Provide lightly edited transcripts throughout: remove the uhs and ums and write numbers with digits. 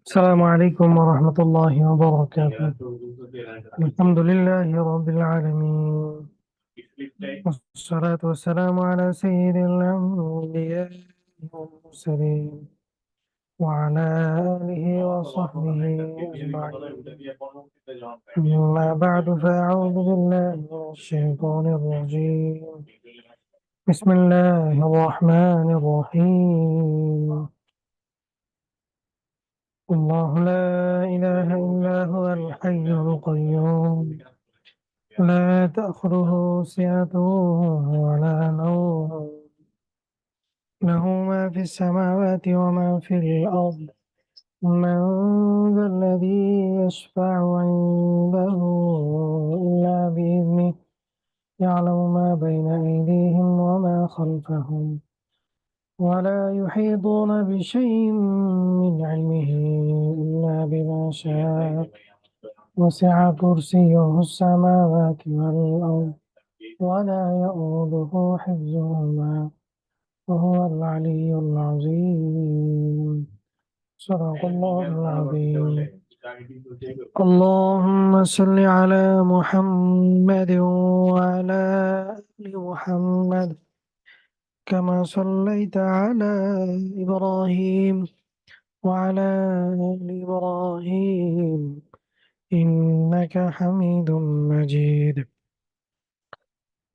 السلام عليكم ورحمة الله وبركاته. الحمد لله رب العالمين، والصلاة والسلام على سيد الأنبياء والمرسلين وعلى آله وصحبه أجمعين. أما بعد، فأعوذ بالله من الشيطان الرجيم. بسم الله الرحمن الرحيم. الله لا إله إلا هو الحي القيوم، لا تأخذه سنة ولا نوم، له ما في السماوات وما في الأرض. من ذا الذي يشفع عنده إلا بإذنه، يعلم ما بين أيديهم وما خلفهم، ولا يحيطون بشيء من علمه إلا بما شاء. وسع كرسيه السماوات والأرض، ولا يؤوده حفظهما، وهو العلي العظيم. صدق الله العظيم. اللهم صل على محمد وعلى آل محمد، كما صليت على إبراهيم وعلى آل إبراهيم إنك حميد مجيد.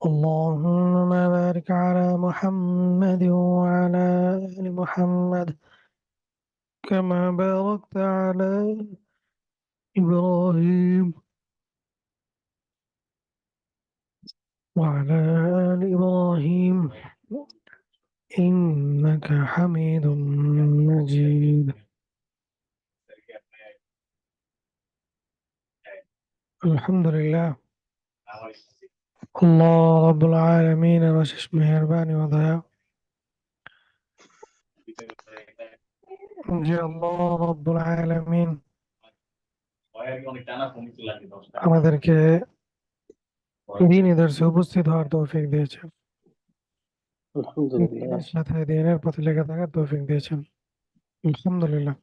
اللهم بارك على محمد وعلى آل محمد، كما باركت على إبراهيم وعلى آل إبراهيم إنك حميد مجيد. الحمد لله. الله رب العالمين بشش مهرباني وضياء যে আল্লাহ রব্বুল আলামিন আমাদেরকে দিনী দর্শে উপস্থিত হওয়ার তৌফিক দিয়েছেন, আলহামদুলিল্লাহ। দিনের সাথে দিনের পথে লেগে থাকার তৌফিক দিয়েছেন। আলহামদুলিল্লাহ।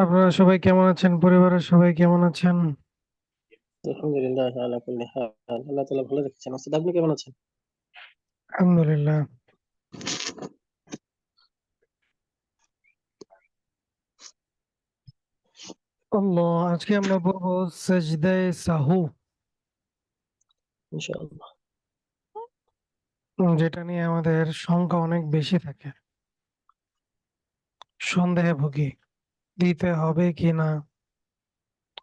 আপনারা সবাই কেমন আছেন? পরিবারের সবাই কেমন আছেন? আলহামদুলিল্লাহ আলা কুল্লি হাল। আল্লাহ তাআলা ভালো রেখেছেন। ওস্তাদ, আপনি কেমন আছেন? আলহামদুলিল্লাহ। আল্লাহ, আজকে আমরা পড়বো সেজদায়ে সাহু, ইনশাআল্লাহ। যেটা নিয়ে আমাদের সংখ্যা অনেক বেশি থাকে, সন্দেহে ভুগি, দিতে হবে কি না,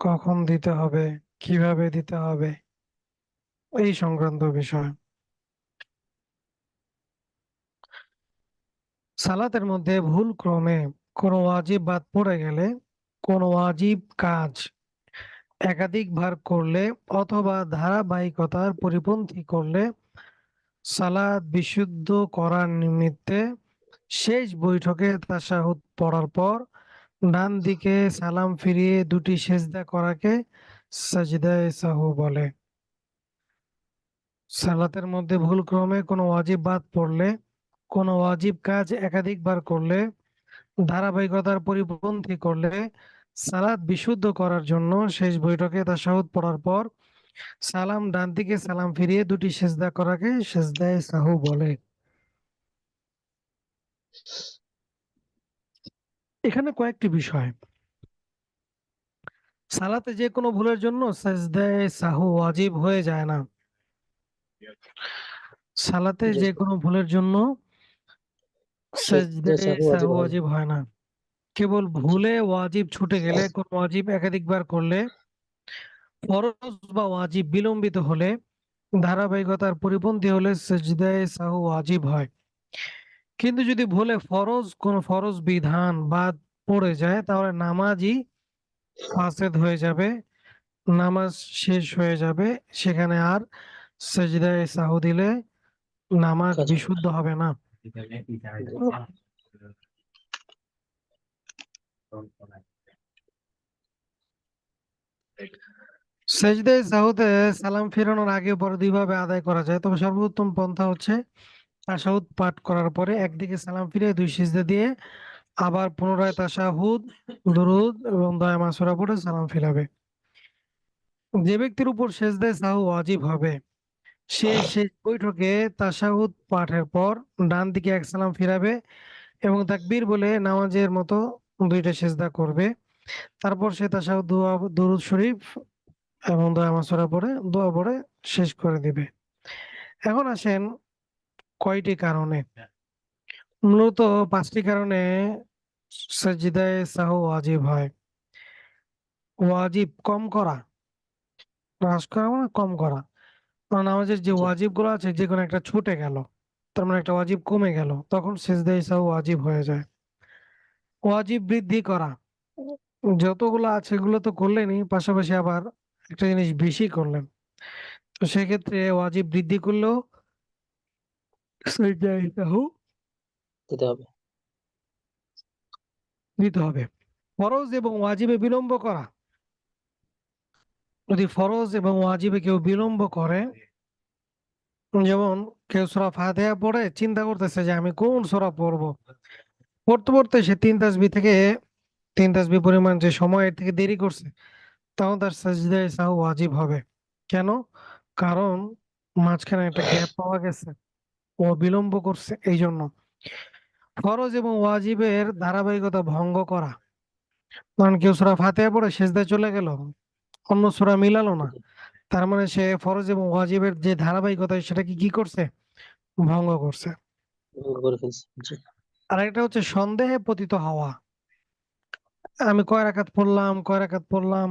কখন দিতে হবে, কিভাবে দিতে হবে, এই সংক্রান্ত বিষয়। সালাতের মধ্যে ভুল ক্রমে কোনো ওয়াজিব বাদ পড়ে গেলে, কোনো ওয়াজিব কাজ একাধিকবার করলে অথবা ধারাবাহিকতার পরিপন্থী করলে সালাত বিশুদ্ধ করার নিমিত্তে শেষ বৈঠকে তাশাহুদ পড়ার পর ডান দিকে সালাম ফিরিয়ে দুটি সেজদা করাকে সাজদায়ে সাহু বলে। সালাতের মধ্যে ভুল ক্রমে কোনো ওয়াজিব বাদ পড়লে, কোনো ওয়াজিব কাজ একাধিকবার করলে, ধারাবাহিকতার পরিপন্থী করলে সালাত বিশুদ্ধ করার জন্য শেষ বৈঠকে তাশাহুদ পড়ার পর সালাম ডান দিকে সালাম ফিরিয়ে দুটি সেজদা করাকে সেজদায়ে সাহু বলে। এখানে কয়েকটি বিষয়। সালাতে যে কোনো ভুলের জন্য সেজদায়ে সাহু ওয়াজিব হয়ে যায় না। সালাতে জি যে স্যার। কোনো ভুলের জন্য সেজদা সেজদায়ে সাহু সাহু ওয়াজিব হয় না। ওয়াজিব হয় না। কেবল জি। ভুলে ওয়াজিব ছুটে গেলে, কোন ওয়াজিব একাধিকবার করলে, ফরজ বা ওয়াজিব বিলম্বিত হলে, ধারাবাহিকতার পরিপন্থী হলে সেজদায়ে সাহু ওয়াজিব হয়। কিন্তু যদি ভুলে কোন ফরজ বিধান বাদ পড়ে যায়, তাহলে নামাজই ফাসেদ হয়ে যাবে, নামাজ শেষ হয়ে যাবে, সেখানে আর সেজদায়ে সাহু দিলে নামাজ কাজ হবে না। বিশুদ্ধ হবে না। জি। সেজদায়ে সাহুতে সালাম ফেরানোর আগে ও পরে দুইভাবে আদায় করা যায়, তবে সর্বোত্তম পন্থা হচ্ছে তাশাহুদ পাঠ করার পরে একদিকে সালাম ফিরে দুই সিজদা দিয়ে আবার পুনরায় তাশাহুদ, দুরুদ এবং দয়া মাসুরা পড়ে সালাম ফিরাবে। যে ব্যক্তির উপর সেজদায়ে সাহু ওয়াজিব হবে সে শেষ বৈঠকে তাশাহুদ পাঠের পর ডান দিকে এক সালাম ফিরাবে এবং তাকবীর বলে নামাজের মতো দুইটা সিজদা করবে। তারপর সে তাশাহুদ, দুরূদ শরীফ এবং দোয়া মাসুরা পড়ে দোয়া পড়ে শেষ করে দিবে। এখন আসেন কয়টি কারণে, মূলত পাঁচটি কারণে সাজদায়ে সাহু ওয়াজিব হয়। ওয়াজিব কম করা, হ্রাস করা মানে কম করা, কারণ নামাজের যে জি, ওয়াজিব গুলো আছে যে কোনো একটা ছুটে গেল, তার মানে একটা ওয়াজিব কমে গেল, তখন সিজদায়ে সাহু ওয়াজিব হয়ে যায়। ওয়াজিব বৃদ্ধি করা, যতগুলো আছে এগুলো তো করলেনই, পাশাপাশি আবার একটা জিনিস বেশি করলেন, তো সেক্ষেত্রে ওয়াজিব বৃদ্ধি করলেও সিজদায়ে সাহু দিতে হবে। দিতে হবে। ফরজ এবং ওয়াজিবে বিলম্ব করা, যদি ফরজ এবং ওয়াজিবে কেউ বিলম্ব করে, যেমন কেউ সূরা ফাতিহা পড়ে চিন্তা করতেছে যে আমি কোন সূরা পড়বো, পড়তে পড়তে সে তিন তাসবিহ পরিমাণ যে সময় এর থেকে দেরি করছে, তখন তার সাজদায়ে সাহু ওয়াজিব হবে। কেন? কারণ মাঝখানে একটা গ্যাপ পাওয়া গেছে, ও বিলম্ব করছে এই জন্য। ফরজ এবং ওয়াজিবের ধারাবাহিকতা ভঙ্গ করা, কারণ কেউ সূরা ফাতিহা পড়ে সিজদায় চলে গেল, অন্য সূরা মিলালো না, জি, তার মানে সে ফরজ এবং ওয়াজিবের যে ধারাবাহিকতা সেটাকে কি করছে, ভঙ্গ করছে। ভঙ্গ করে ফেলছি। জি, আর একটা হচ্ছে সন্দেহে পতিত হওয়া, আমি কয় রাকাত পড়লাম,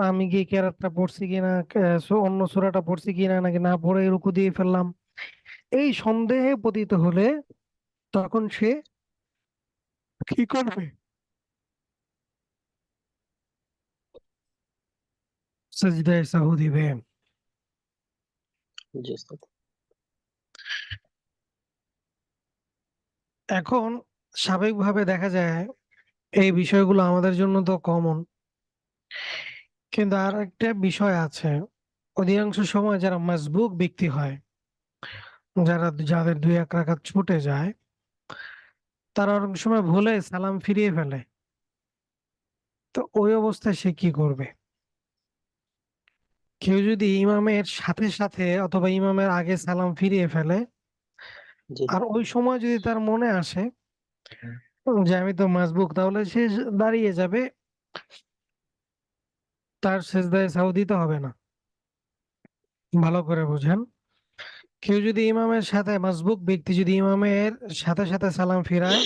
আমি কি কেরাতটা পড়ছি কিনা, অন্য সূরাটা পড়ছি কিনা, নাকি না পড়ে রুকু দিয়ে ফেললাম, এই সন্দেহে পতিত হলে তখন সে কি করবে, সিজদায়ে সাহু দিবে। জি ওস্তাদ। এখন স্বাভাবিকভাবে দেখা যায় এই বিষয়গুলো আমাদের জন্য তো কমন, কিন্তু আর একটা বিষয় আছে, অধিকাংশ সময় যারা মাসবুক ব্যক্তি হয়, যাদের দুই এক রাকাত ছুটে যায়, তারা অনেক সময় ভুলে সালাম ফিরিয়ে ফেলে। তো ওই অবস্থায় সে কি করবে? কেউ যদি ইমামের সাথে সাথে অথবা ইমামের আগে সালাম ফিরিয়ে ফেলে, জি, আর ওই সময় যদি তার মনে আসে যে আমি তো মাসবুক, তাহলে সে দাঁড়িয়ে যাবে, তার সেজদায় সাহু দিতে হবে না। ভালো করে বুঝেন, কেউ যদি ইমামের সাথে, মাসবুক ব্যক্তি যদি ইমামের সাথে সাথে সালাম ফিরায়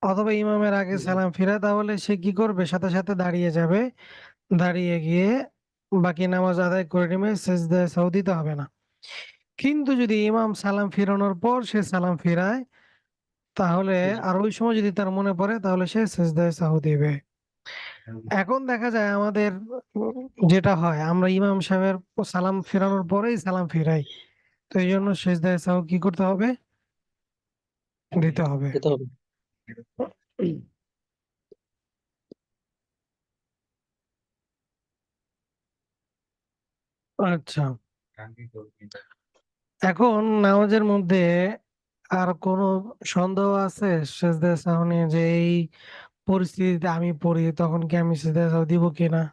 অথবা ইমামের আগে জি, সালাম ফিরায়, তাহলে সে কি করবে, সাথে সাথে দাঁড়িয়ে যাবে, দাঁড়িয়ে গিয়ে বাকি নামাজ আদায় করে নেবে, সেজদায় সাহু দিতে হবে না। কিন্তু যদি ইমাম সালাম ফিরানোর পর সে সালাম ফিরায়, তাহলে জি, আর ওই সময় যদি তার মনে পড়ে, তাহলে সে সিজদায়ে সাহু দিবে। এখন দেখা যায় আমাদের যেটা হয়, আমরা ইমাম সাহেবের সালাম ফিরানোর পরেই সালাম ফিরাই, তো এই জন্য সিজদায়ে সাহু কি করতে হবে, দিতে হবে। দিতে হবে। আচ্ছা, এখন নামাজের মধ্যে আর কোনো সন্দেহ আছে সিজদায়ে সাহু নিয়ে, যে এই পরিস্থিতিতে আমি পড়ি তখন কি আমি সিজদায়ে সাহু দিব কিনা?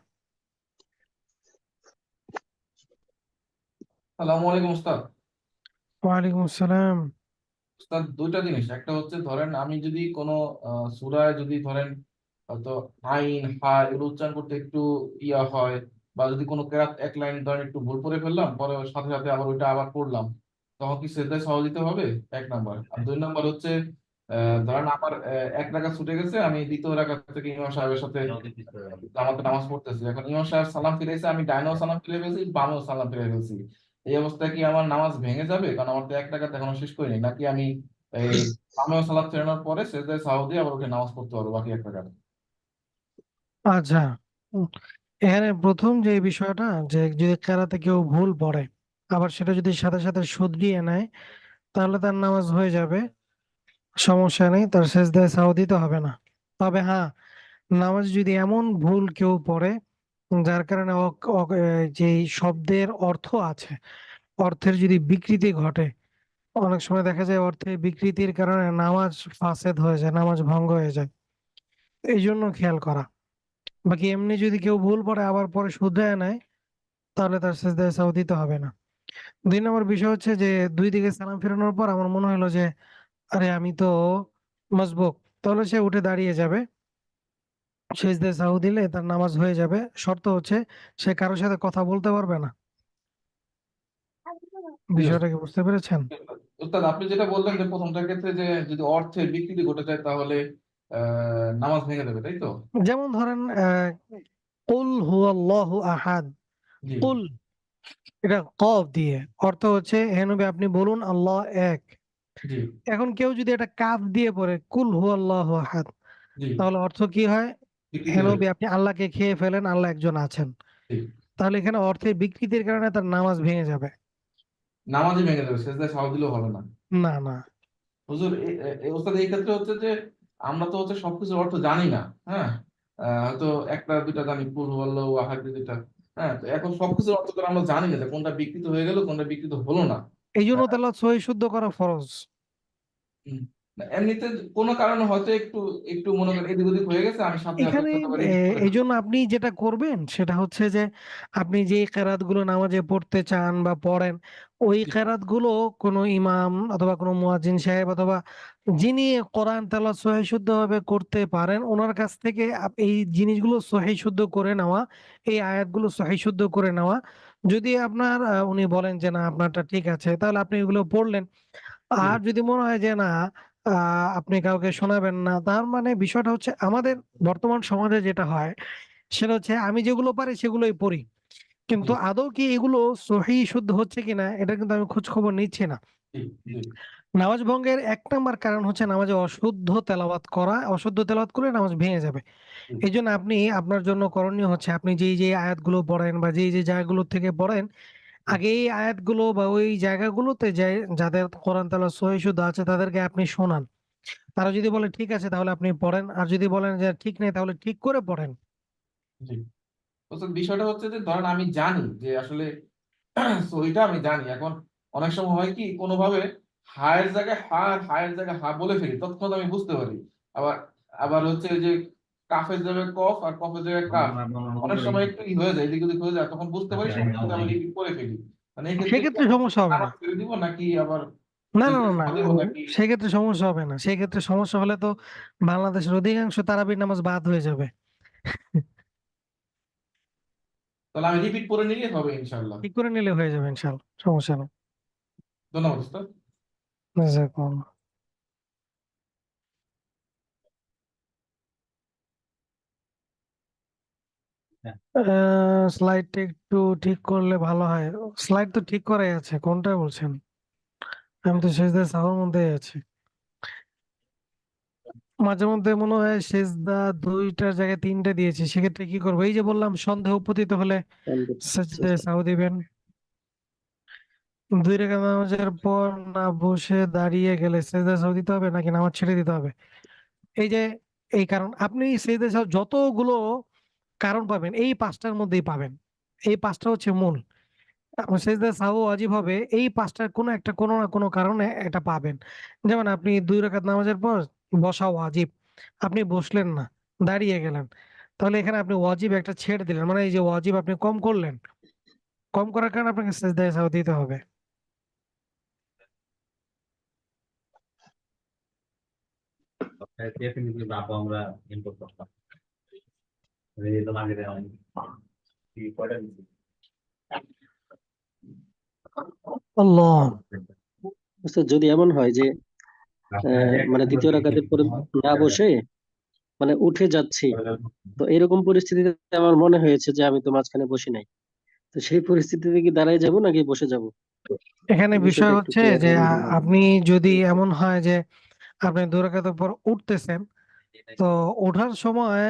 আসসালামু আলাইকুম উস্তাদ। ওয়ালাইকুম আসসালাম। উস্তাদ, দুইটা জিনিস, একটা হচ্ছে ধরেন আমি যদি কোনো সূরায় যদি ধরেন হয়তো আইন হা এগুলো উচ্চারণ করতে একটু ইয়া হয়, বা যদি কোনো কেরাত এক লাইন ধরেন একটু ভুল করে ফেললাম, পরে ওর সাথে সাথে আবার ওইটা আবার পড়লাম, তখন কি সেজদায় সহজ দিতে হবে? এক নাম্বার। আর দুই নাম্বার হচ্ছে ধরেন আমার এক রাকাত ছুটে গেছে, আমি দ্বিতীয় রাকাত থেকে ইমাম সাহেবের সাথে জামাতে নামাজ পড়তেছি, এখন ইমাম সাহেব সালাম ফিরাইছে, আমি ডাইনেও সালাম ফিরে ফেলছি, বামেও সালাম ফিরে ফেলছি, এই অবস্থায় কি আমার নামাজ ভেঙে যাবে? কারণ আমার তো এক রাকাত এখনো শেষ করিনি, নাকি আমি এই বামেও সালাম ফেরানোর পরে সেজদায় সাহু দিয়ে আবার উঠে নামাজ পড়তে পারবো বাকি এক রাকাত? আচ্ছা, উম, এখানে প্রথম যে বিষয়টা, যে যদি কেরাতে কেউ ভুল পড়ে আবার সেটা যদি সাথে সাথে শুধরিয়ে নেয়, তাহলে তার নামাজ হয়ে যাবে, সমস্যা নেই, তার সেজদায় সাহু দিতে হবে না। তবে হ্যাঁ, নামাজ যদি এমন ভুল কেউ পড়ে যার কারণে যে শব্দের অর্থ আছে, অর্থের যদি বিকৃতি ঘটে, অনেক সময় দেখা যায় অর্থের বিকৃতির কারণে নামাজ ফাসেদ হয়ে যায়, নামাজ ভঙ্গ হয়ে যায়। এই জন্য খেয়াল করা। বাকি এমনি যদি কেউ ভুল পড়ে আবার পরে শুধরায় নেয়, তাহলে তার সিজদায়ে সাহু দিতে হবে না। 2 নম্বর বিষয় হচ্ছে যে 2 দিকে সালাম ফেরানোর পর আমার মনে হলো যে আরে আমি তো মসবুক, তাহলে সে উঠে দাঁড়িয়ে যাবে, সিজদায়ে সাহু দিলে তার নামাজ হয়ে যাবে। শর্ত হচ্ছে সে কারোর সাথে কথা বলতে পারবে না। জি বিষয়টা ওস্তাদ। কি বুঝতে পেরেছেন? ওস্তাদ, আপনি যেটা বললেন যে প্রথমটার ক্ষেত্রে যে যদি অর্থের বিকৃতি ঘটে যায় তাহলে নামাজ ভেঙে দেবে, তাই তো? যেমন ধরেন কুল হুয়াল্লাহু আহাদ, জি কুল, এটা কফ দিয়ে, অর্থ হচ্ছে হে নবী আপনি বলুন আল্লাহ এক। জি এখন কেউ যদি এটা কাফ দিয়ে পড়ে কুল হুয়াল্লাহু আহাদ, জি তাহলে অর্থ কি হয়? বিকৃতি হে হয়ে নবী আপনি আল্লাহকে খেয়ে ফেলেন, আল্লাহ একজন আছেন। জি তাহলে এখানে অর্থের বিকৃতির কারণে তার নামাজ ভেঙে যাবে। নামাজই ভেঙে দেবে, সেজদায় সাহু দিলেও হবে না। না না, হুজুর, ওস্তাদ এই ক্ষেত্রে হচ্ছে যে আমরা তো হচ্ছে সবকিছুর অর্থ জানি না। হ্যাঁ, হয়তো একটা দুইটা জানি, কুল হুয়াল্লাহু আহাদ যেটা। হ্যাঁ, তো এখন সবকিছুর অর্থ তো আমরা জানি না যে কোনটা বিকৃত হয়ে গেল, কোনটা বিকৃত হলো না। এই জন্য তেলাওয়াত সহি শুদ্ধ করা ফরজ। হুম। না, এমনিতে কোনো কারণে হয়তো একটু একটু মনে করেন এদিক ওদিক হয়ে গেছে, আমি সাথে সাথে এখানে হচ্ছে আবার রিপিট করে এই ফেলবো। জন্য আপনি যেটা করবেন সেটা হচ্ছে যে আপনি যে কেরাত গুলো নামাজে পড়তে চান বা পড়েন, ওই জি কেরাত গুলো কোনো ইমাম অথবা কোনো মুয়াজ্জিন সাহেব অথবা যিনি কোরআন তেলাওয়াত সহি শুদ্ধ ভাবে করতে পারেন ওনার কাছ থেকে এই জিনিসগুলো সহি শুদ্ধ করে নেওয়া, এই আয়াতগুলো সহি শুদ্ধ করে নেওয়া। যদি আপনার উনি বলেন যে না আপনারটা ঠিক আছে, তাহলে আপনি এগুলো পড়লেন। জি আর যদি মনে হয় যে না আপনি কাউকে শোনাবেন না, তার মানে বিষয়টা হচ্ছে আমাদের বর্তমান সমাজে যেটা হয় সেটা হচ্ছে আমি যেগুলো পারি সেগুলোই পড়ি, জি কিন্তু আদৌ কি এগুলো সহি শুদ্ধ হচ্ছে কিনা এটা কিন্তু আমি খোঁজ খবর নিচ্ছি না। জি জি নামাজ ভঙ্গের 1 নম্বর কারণ হচ্ছে নামাজে অশুদ্ধ তেলাওয়াত করা, অশুদ্ধ তেলাওয়াত করলে নামাজ ভেঙে যাবে। জি এই জন্য আপনি আপনার জন্য করণীয় হচ্ছে আপনি যেই যে আয়াতগুলো পড়েন বা যেই যে জায়গাগুলো থেকে পড়েন, জি আগে এই আয়াতগুলো বা ওই জায়গাগুলোতে যে যাদের কোরআন তেলাওয়াত সহি শুদ্ধ আছে তাদেরকে আপনি শোনান। তারা যদি বলে ঠিক আছে তাহলে আপনি পড়েন, আর যদি বলেন যে ঠিক নেই তাহলে ঠিক করে পড়েন। জি। তো বিষয়টা হচ্ছে যে ধরেন আমি জানি যে আসলে সহিটা আমি জানি। এখন অনেক সময় হয় কি কোনোভাবে হায়ের জায়গায় হা আর হায়ের জায়গায় হা বলে ফেলি, তৎক্ষণাৎ আমি বুঝতে পারি। আবার আবার হচ্ছে যে কাফের জায়গায় কফ আর কফের জায়গায় কাফ, অনেক সময় একটু হয়ে যায়, এদিক ওদিক হয়ে যায়, তখন বুঝতে পারি, সাথে সাথে আমি রিপিট করে ফেলি। মানে এই ক্ষেত্রে কি সেক্ষেত্রে আমি সমস্যা হবে না। নামাজ ছেড়ে দিব নাকি আবার না না সেটা না না, সাথে নাকি? সেক্ষেত্রে সমস্যা হবে না। সেক্ষেত্রে সমস্যা হলে তো বাংলাদেশের অধিকাংশ তারাবির নামাজ বাদ হয়ে যাবে। তাহলে আমি রিপিট করে নিলে হবে ইনশাআল্লাহ। ঠিক করে নিলে হয়ে যাবে ইনশাল্লাহ, সমস্যা নেই। ধন্যবাদ উস্তাদ। জাযাকাল্লাহ। স্লাইডটা একটু ঠিক করলে ভালো হয়। স্লাইড তো ঠিক করাই আছে, কোনটা বলছেন? আমি তো সেজদা সাহুর মধ্যেই আছি। মাঝে মধ্যে মনে হয় সেজদা 2টার জায়গায় 3টে দিয়েছি, সেক্ষেত্রে কি করবো? এই যে বললাম সন্দেহ উপস্থিত হলে সেজদায় সাহু দিবেন। 2 রাকাত নামাজের পর না বসে দাঁড়িয়ে গেলে সেজদায় সাহু দিতে হবে নাকি নামাজ ছেড়ে দিতে হবে? এই যে এই কারণ আপনি সেজদায় সাহু যতগুলো কারণ পাবেন এই 5টার মধ্যেই পাবেন। এই 5টা হচ্ছে মূল। আপনার সেজদায় সাহু ওয়াজিব হবে এই 5টার কোনো একটা, কোনো না কোনো কারণে এটা পাবেন। যেমন আপনি 2 রাকাত নামাজের পর বসা ওয়াজিব, আপনি বসলেন না, দাঁড়িয়ে গেলেন, তাহলে এখানে আপনি ওয়াজিব একটা ছেড়ে দিলেন, মানে এই যে ওয়াজিব আপনি কম করলেন, কম করার কারণে আপনাকে সেজদায় সাহু দিতে হবে। আল্লাহ। আচ্ছা, যদি এমন হয় যে মানে দ্বিতীয় রাকাতের পরে না বসে মানে উঠে যাচ্ছি, তো এরকম পরিস্থিতিতে আমার মনে হয়েছে যে আমি তো মাঝখানে বসি নাই, তো সেই পরিস্থিতিতে কি দাঁড়ায় যাব নাকি বসে যাব? এখানে বিষয় বিষয়টা একটু হচ্ছে ক্লিয়ার যে হলে ভালো হয়। আপনি যদি এমন হয় যে আপনি 2 রাকাতের পর উঠতেছেন, তো ওঠার সময়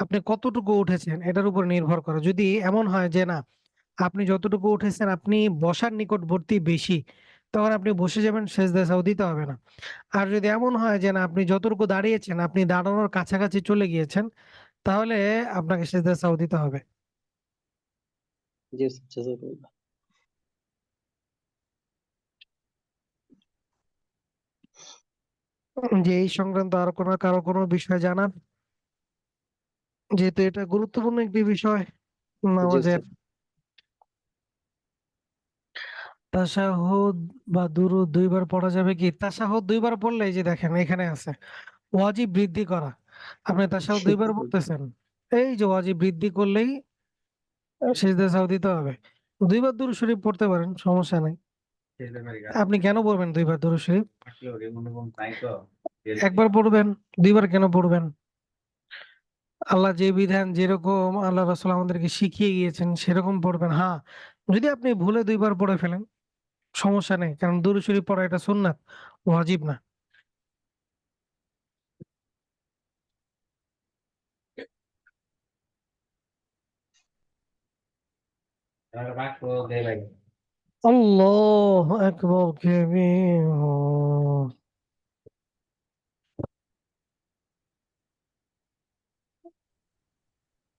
আপনি কতটুকু উঠেছেন এটার উপর নির্ভর করে। যদি এমন হয় যে না আপনি যতটুকু উঠেছেন আপনি বসার নিকটবর্তী বেশি, তখন আপনি বসে যাবেন, সেজদায় সাহু দিতে হবে না। আর যদি এমন হয় যে না আপনি যতটুকু দাঁড়িয়েছেন আপনি দাঁড়ানোর কাছাকাছি চলে গিয়েছেন, তাহলে আপনাকে সেজদায় সাহু দিতে হবে। জি উস্তাদ, জাযাকাল্লাহ। যে এই সংক্রান্ত আর কারো কোনো বিষয় জানার, যেহেতু এটা গুরুত্বপূর্ণ একটি বিষয় জি নামাজের। উস্তাদ। তাশাহুদ বা দুরুদ দুইবার পড়া যাবে কি? তাশাহুদ দুইবার পড়লে এই যে দেখেন এখানে আছে ওয়াজিব বৃদ্ধি করা। আপনি তাশাহুদ দুইবার পড়তেছেন, এই যে ওয়াজিব বৃদ্ধি করলেই সিজদা সাহু দিতে হবে। দুইবার দুরূদ শরীফ পড়তে পারেন, সমস্যা নাই। আপনি কেন পড়বেন দুইবার দুরূদ শরীফ? একবার পড়বেন, দুইবার কেন পড়বেন? আল্লাহ যে বিধান যেরকম আল্লাহ রাসূল আমাদেরকে শিখিয়ে গিয়েছেন সেরকম পড়বেন। হ্যাঁ, যদি আপনি ভুলে দুইবার পড়ে ফেলেন সমস্যা নেই, কারণ দুরূদ শরীফ পড়া এটা সুন্নাত, ওয়াজিব না। আল্লাহু আকবার কাবীর।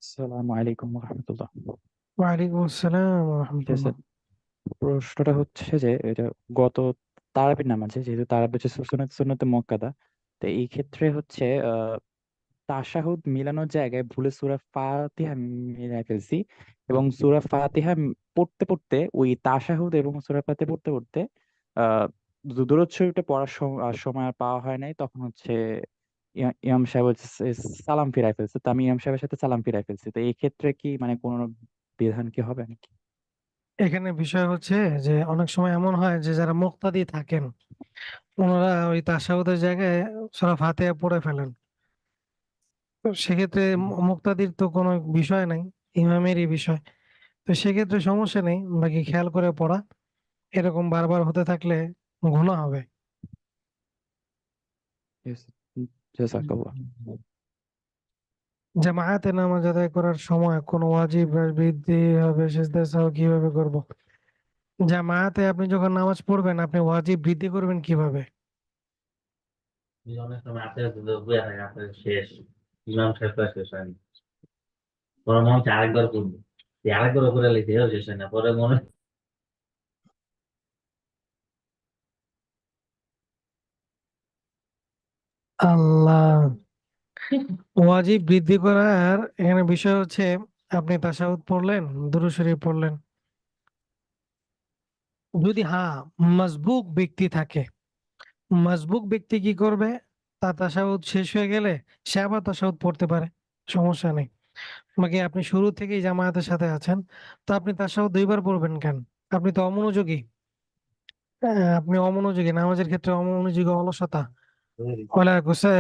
আসসালামু আলাইকুম রহমতুল্লাহ। ওয়ালাইকুম আসসালাম ওয়া ঠিক আছে, রাহমাতুল্লাহ। প্রশ্নটা হচ্ছে যে এটা গত তারাবির নামাজে, যেহেতু তারাবি হচ্ছে সুন্নতে মুআক্কাদা, তো এই ক্ষেত্রে হচ্ছে তাশাহুদ মিলানোর জায়গায় ভুলে সূরা ফাতিহা মিলাই ফেলছি, এবং সূরা ফাতিহা পড়তে পড়তে ওই তাশাহুদ এবং সূরা ফাতিহা পড়তে পড়তে আহ দুরূদ শরীফটা পড়ার সময় আর পাওয়া হয় নাই। তখন হচ্ছে ইমাম সাহেব হচ্ছে সালাম ফিরাই ফেলছে, তো আমি ইমাম সাহেবের সাথে সালাম ফিরাই ফেলছি। তো এই ক্ষেত্রে কি মানে কোনো বিধান কি হবে নাকি? এখানে বিষয় হচ্ছে যে অনেক সময় এমন হয় যে যারা মুক্তাদি থাকেন ওনারা ওই তাশাহুদের জায়গায় সূরা ফাতিহা পড়ে ফেলেন। তো সেক্ষেত্রে মুক্তাদির তো কোনো বিষয় নাই, ইমামেরই বিষয়। তো সেক্ষেত্রে সমস্যা নেই, বাকি খেয়াল করে পড়া। এরকম বারবার হতে থাকলে গুনাহ হবে। Yes. জাযাকাল্লাহ। জামায়াতে নামাজ আদায় করার সময় কোন ওয়াজিব বৃদ্ধি হবে, সিজদা সাহু কিভাবে করব? জামায়াতে আপনি যখন নামাজ পড়বেন আপনি ওয়াজিব বৃদ্ধি করবেন কিভাবে? অনেক সময় আপনার বুয়া থাকে আপনার শেষ ইমাম সাহেব তো শেষ হয়নি, পরে মনে হচ্ছে আরেকবার করবো, এই আরেকবার করে লিখে শেষ হয় না, পরে মনে আল্লাহ, ওয়াজিব বৃদ্ধি করার এখানে বিষয় হচ্ছে আপনি তাশাহুদ পড়লেন, দুরূদ শরীফ পড়লেন। যদি হ্যাঁ মাসবুক ব্যক্তি থাকে, মাসবুক ব্যক্তি কি করবে? তার তাশাহুদ শেষ হয়ে গেলে সে আবার তাশাহুদ পড়তে পারে, সমস্যা নেই। বাকি আপনি শুরু থেকেই জামায়াতের সাথে আছেন, তো আপনি তাশাহুদ দুইবার পড়বেন কেন? আপনি তো অমনোযোগী। আপনি অমনোযোগী, নামাজের ক্ষেত্রে অমনোযোগী, অলসতা। ওয়ালা গোসা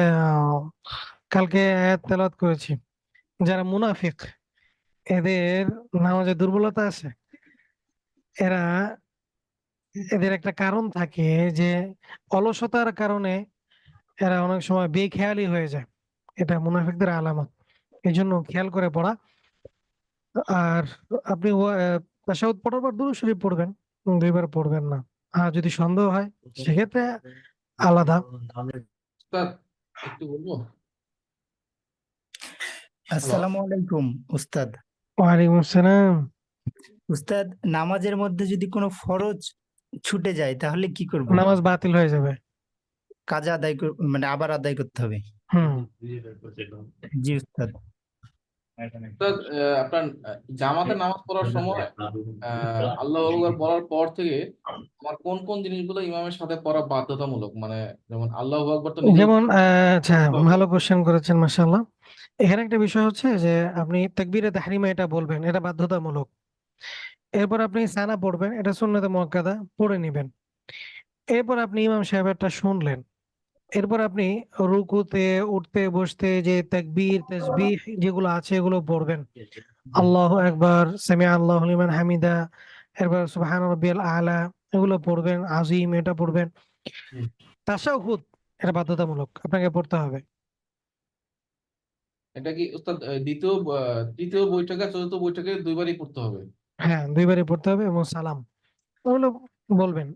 কালকে আয়াত তেলাওয়াত করেছি, যারা মুনাফিক এদের নামাজে দুর্বলতা আছে। এরা, এদের একটা কারণ থাকে যে অলসতার কারণে এরা অনেক সময় বেখেয়ালি হয়ে যায়। এটা মুনাফিকদের আলামত। এই জন্য খেয়াল করে পড়া। আর আপনি তাশাহুদ পড়ার পর দুরূদ শরীফ পড়বেন, দুইবার পড়বেন না। আর যদি সন্দেহ হয় সেক্ষেত্রে আলাদা। উস্তাদ, একটু বলবো? হ্যালো। আসসালামু আলাইকুম উস্তাদ। ওয়ালাইকুম আসসালাম। উস্তাদ, নামাজের মধ্যে যদি কোনো ফরজ ছুটে যায় তাহলে কি করব? নামাজ বাতিল হয়ে যাবে। কাজা মানে আবার আদায় করতে হবে? হুম। জি উস্তাদ। উস্তাদ, আপনার জামাতে নামাজ পড়ার সময় আল্লাহু আকবার বলার পর থেকে আমার কোন কোন জিনিসগুলো ইমামের সাথে পড়া বাধ্যতামূলক, মানে যেমন আল্লাহু আকবার তো নিজেই যেমন আচ্ছা, পড়তে হবে। ভালো কোশ্চেন করেছেন, মাশাআল্লাহ। এখানে একটা বিষয় হচ্ছে যে আপনি তাকবীরে তাহরিমা এটা বলবেন, এটা বাধ্যতামূলক। এরপর আপনি সানা পড়বেন, এটা সুন্নতে মুআক্কাদা, পড়ে নিবেন। এরপর আপনি ইমাম সাহেবেরটা শুনলেন। এরপর আপনি রুকুতে উঠতে বসতে যে তাকবীর তাসবিহ যেগুলো আছে এগুলো পড়বেন। আল্লাহু আকবার, সামিআ আল্লাহু লিমান হামিদা, এরপর সুবহান রাব্বিয়াল আলা, এগুলো পড়বেন। আজিম এটা পড়বেন। তাশাহুদ এটা বাধ্যতামূলক, আপনাকে পড়তে হবে। এটা কি উস্তাদ তৃতীয় বৈঠকে চতুর্থ বৈঠকে দুইবারই পড়তে হবে? হ্যাঁ, দুইবারই পড়তে হবে এবং সালাম ওগুলো বলবেন,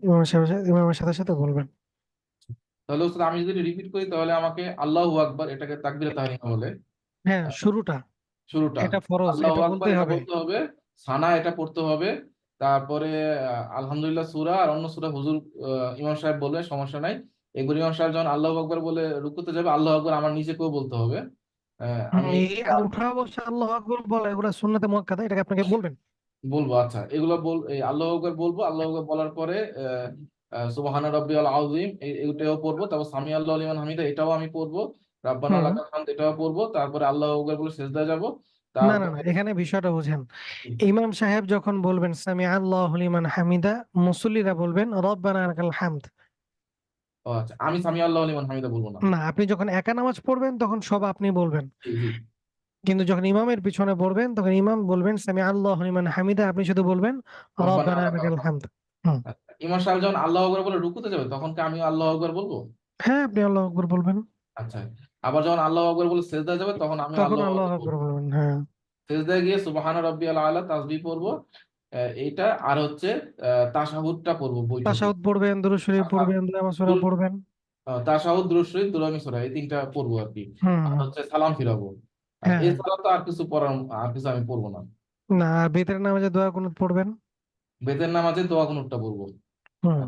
ইমামের সাথে সাথে বলবেন। তাহলে উস্তাদ আমি যদি রিপিট করি তাহলে আমাকে আল্লাহু আকবার, এটাকে তাকবীরে তাহরিমা বলে। হ্যাঁ, শুরুটা শুরুটা এটা ফরজ, আল্লাহু এটা আকবার বলতেই এটা হবে। বলতে হবে, সানা এটা পড়তে হবে, তারপরে আলহামদুলিল্লাহ সূরা আর অন্য সূরা হুজুর ইমাম সাহেব বলবে, সমস্যা নাই। এগুলো ইমাম সাহেব যখন আল্লাহু আকবার বলে রুকুতে যাবে, আল্লাহু আকবার আমার নিজেকেও বলতে হবে। আমি এই উঠা বসা আল্লাহু আকবার বলা এগুলা সুন্নাতে মুআক্কাদা, এটাকে আপনাকে বলবেন। বলবো, আচ্ছা এগুলো এই আল্লাহু আকবার বলবো, আল্লাহু আকবার বলার পরে সুবহানা রাব্বিয়াল আযীম এটাও পড়বো, তারপর সামি আল্লাহু লিমান হামিদা এটাও আমি পড়বো, রাব্বানা হুম। লাকাল হামদ এটাও পড়বো, তারপরে আল্লাহু আকবার বলে সিজদায় যাব। না না না, তারপরে এখানে বিষয়টা বুঝেন। ইমাম সাহেব যখন বলবেন সামি আল্লাহু লিমান হামিদা, মুসল্লিরা বলবেন রব্বানা লাকাল হামদ। ও আচ্ছা, আমি সামি আল্লাহু লিমান হামিদা বলবো না? না, আপনি যখন একা নামাজ পড়বেন তখন সব আপনি বলবেন, জি জি। কিন্তু যখন ইমামের পিছনে পড়বেন তখন ইমাম বলবেন সামি আল্লাহু লিমান হামিদা, আপনি শুধু বলবেন রব্বানা রব্বানা লাকাল লাকাল হামদ। হামদ। হুম। আচ্ছা, ইমাম সাহেব যখন আল্লাহু আকবার বলে রুকুতে যাবে, তখন কি আমি আল্লাহু আকবার বলবো? হ্যাঁ, আপনি আল্লাহু আকবার বলবেন, আচ্ছা, আবার যখন আল্লাহু আকবার বলে সিজদায় যাবে, তখন আমি তখন আল্লাহু আল্লাহু আকবার আকবার বলবো। বলবেন। হ্যাঁ, সিজদায় গিয়ে সুবহান রাব্বিয়াল আলা তাসবিহ পড়বো, এইটা আর হচ্ছে তাশাহুদটা পড়বো বৈঠকে। তাশাহুদ পড়বেন, দুরূদ শরীফ পড়বেন, দোয়া মাসুরা দুরূদ- পড়বেন। তাশাহুদ, দুরূদ শরীফ, দূরা মিসরা, এই তিনটা পড়বো আর কি। হুম আর হুম। হচ্ছে সালাম ফিরাবো। আর হ্যাঁ হ্যাঁ। এছাড়া তো আর কিছু পড়ার, আর কিছু আমি পড়বো না। না, আর ভিতরের নামাজে দোয়া কুনুত পড়বেন। বেতের নামাজে দোয়া কুনুতটা পড়বো হুম।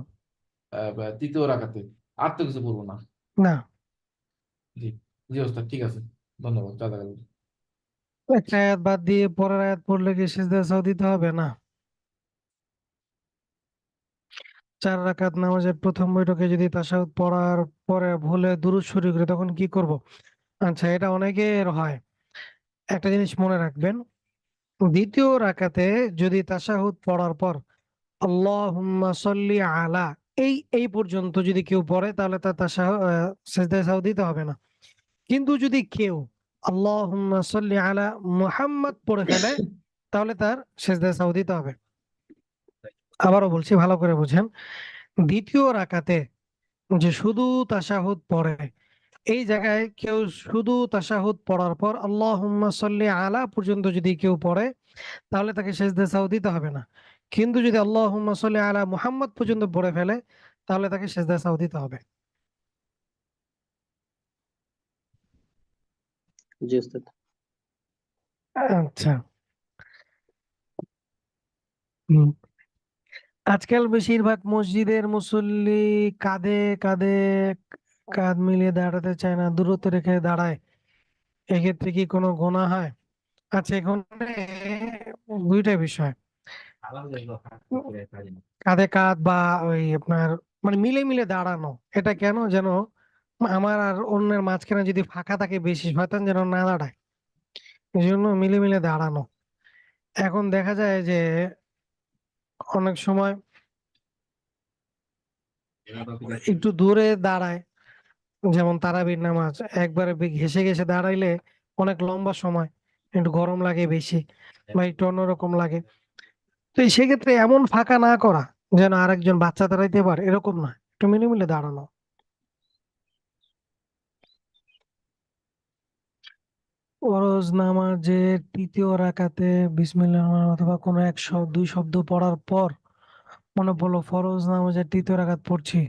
তৃতীয় রাকাতে। আর তো কিছু পড়বো না। না, জি জি ওস্তাদ, ঠিক আছে, ধন্যবাদ, জাযাকাল্লাহ। একটা আয়াত বাদ দিয়ে পরের আয়াত পড়লে কি সিজদায় সাহু দিতে হবে? না। 4 রাকাত নামাজের প্রথম বৈঠকে যদি তাশাহুদ পড়ার পরে ভুলে দুরূদ শরীফ করি তখন কি করব? আচ্ছা, এটা অনেকের হয়। একটা জিনিস মনে রাখবেন, দ্বিতীয় রাকাতে যদি তাশাহুদ পড়ার পর আল্লাহুম্মা সাল্লি আলা এই পর্যন্ত যদি কেউ পড়ে তাহলে তার সিজদায় সাহু দিতে হবে না। কিন্তু যদি কেউ আল্লাহুম্মা সাল্লি আলা মুহাম্মদ পড়ে ফেলে তাহলে তার সিজদায় সাহু দিতে হবে। আবারও বলছি, ভালো করে বুঝেন। দ্বিতীয় রাকাতে যে শুধু তাশাহুদ পড়ে, এই জায়গায় কেউ শুধু তাশাহুদ পড়ার পর আল্লাহুম্মা সাল্লি আলা পর্যন্ত যদি কেউ পড়ে তাহলে তাকে সিজদায় সাহু দিতে হবে না। কিন্তু যদি আল্লাহুম্মা সাল্লি আলা মুহাম্মদ পর্যন্ত পড়ে ফেলে তাহলে তাকে সিজদায় সাহু দিতে হবে। জি ওস্তাদ। আচ্ছা। হুম। আজকাল বেশিরভাগ মসজিদের মুসল্লি কাঁধে কাঁধে কাঁধ মিলিয়ে দাঁড়াতে চায় না, দূরত্ব রেখে দাঁড়ায়। এক্ষেত্রে কি কোনো গুনাহ হয়? আচ্ছা, এখানে দুইটা বিষয়। কাঁধে কাঁধ বা ওই আপনার মানে মিলে মিলে দাঁড়ানো, এটা কেন যেন আমার আর অন্যের মাঝখানে যদি ফাঁকা থাকে বেশি, শয়তান যেন না দাঁড়ায়, এই জন্য মিলে মিলে দাঁড়ানো। এখন দেখা যায় যে অনেক সময় একটু দূরে দাঁড়ায়, যেমন তারাবির নামাজ একবারে ঘেসে ঘেসে দাঁড়াইলে অনেক লম্বা সময়, একটু গরম লাগে বেশি বা একটু অন্যরকম লাগে। তো সেক্ষেত্রে এমন ফাঁকা না করা যেন আরেকজন বাচ্চা দাঁড়াইতে পারে, এরকম না, একটু মিলে মিলে দাঁড়ানো। ফরজ নামাজের তৃতীয় রাকাতে বিসমিল্লাহ অথবা কোনো দুই শব্দ পড়ার পর মনে পড়লো ফরজ নামাজের তৃতীয় রাকাত পড়ছি,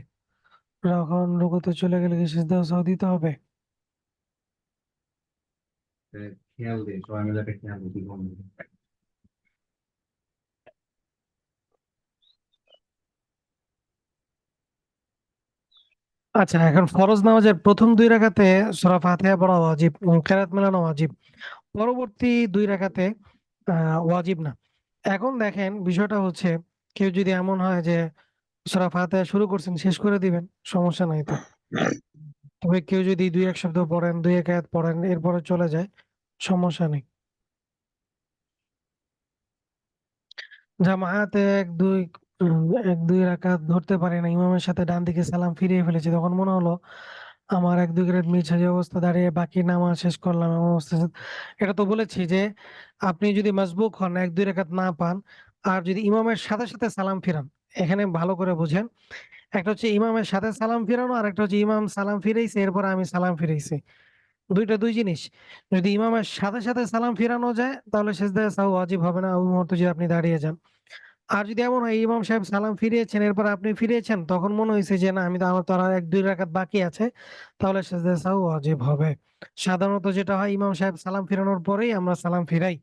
যখন রুকুতে চলে গেলে কি সিজদা সাহু দিতে হবে? খেয়াল দিই, সবাই মিলে একটা খেয়াল দিই, আচ্ছা, এখন ফরজ নামাজের প্রথম 2 রাকাতে সূরা ফাতিহা পড়া ওয়াজিব, কেরাত মেলানো ওয়াজিব। পরবর্তী 2 রাকাতে ওয়াজিব না। এখন দেখেন বিষয়টা হচ্ছে, কেউ যদি এমন হয় যে সূরা ফাতিহা শুরু করছেন শেষ করে দিবেন, সমস্যা নাই তো। তবে কেউ যদি 2 এক শব্দ পড়েন, 2 এক আয়াত পড়েন এরপরে চলে যায়, সমস্যা নেই। জামায়াতে 1 2 রাকাত ধরতে পারি না, ইমামের সাথে ডান দিকে সালাম ফিরিয়ে ফেলেছি, তখন মনে হলো আমার 1 2 রাকাত মিস যে অবস্থা দাঁড়িয়ে বাকি নামাজ শেষ করলাম এমন অবস্থা। এটা তো বলেছি যে আপনি যদি মাসবুক হন 1 2 রাকাত না পান আর যদি ইমামের সাথে সাথে সালাম ফিরান, এখানে ভালো করে বুঝেন, একটা হচ্ছে ইমামের সাথে সালাম ফিরানো আর একটা হচ্ছে ইমাম সালাম ফিরাইছে এরপর আমি সালাম ফিরাইছি, দুইটা দুই জিনিস। যদি ইমামের সাথে সাথে সালাম ফিরানো যায় তাহলে সিজদায়ে সাহু ওয়াজিব হবে না ওই মুহূর্তে যদি আপনি দাঁড়িয়ে যান। আর যদি এমন হয় ইমাম সাহেব সালাম ফিরিয়েছেন এরপর আপনি ফিরিয়েছেন, তখন মনে হয়েছে যে না আমি তো আমার তো আর 1 2 রাকাত বাকি আছে, তাহলে সিজদায়ে সাহু ওয়াজিব হবে। সাধারণত যেটা হয় ইমাম সাহেব সালাম ফিরানোর পরেই আমরা সালাম ফিরাই।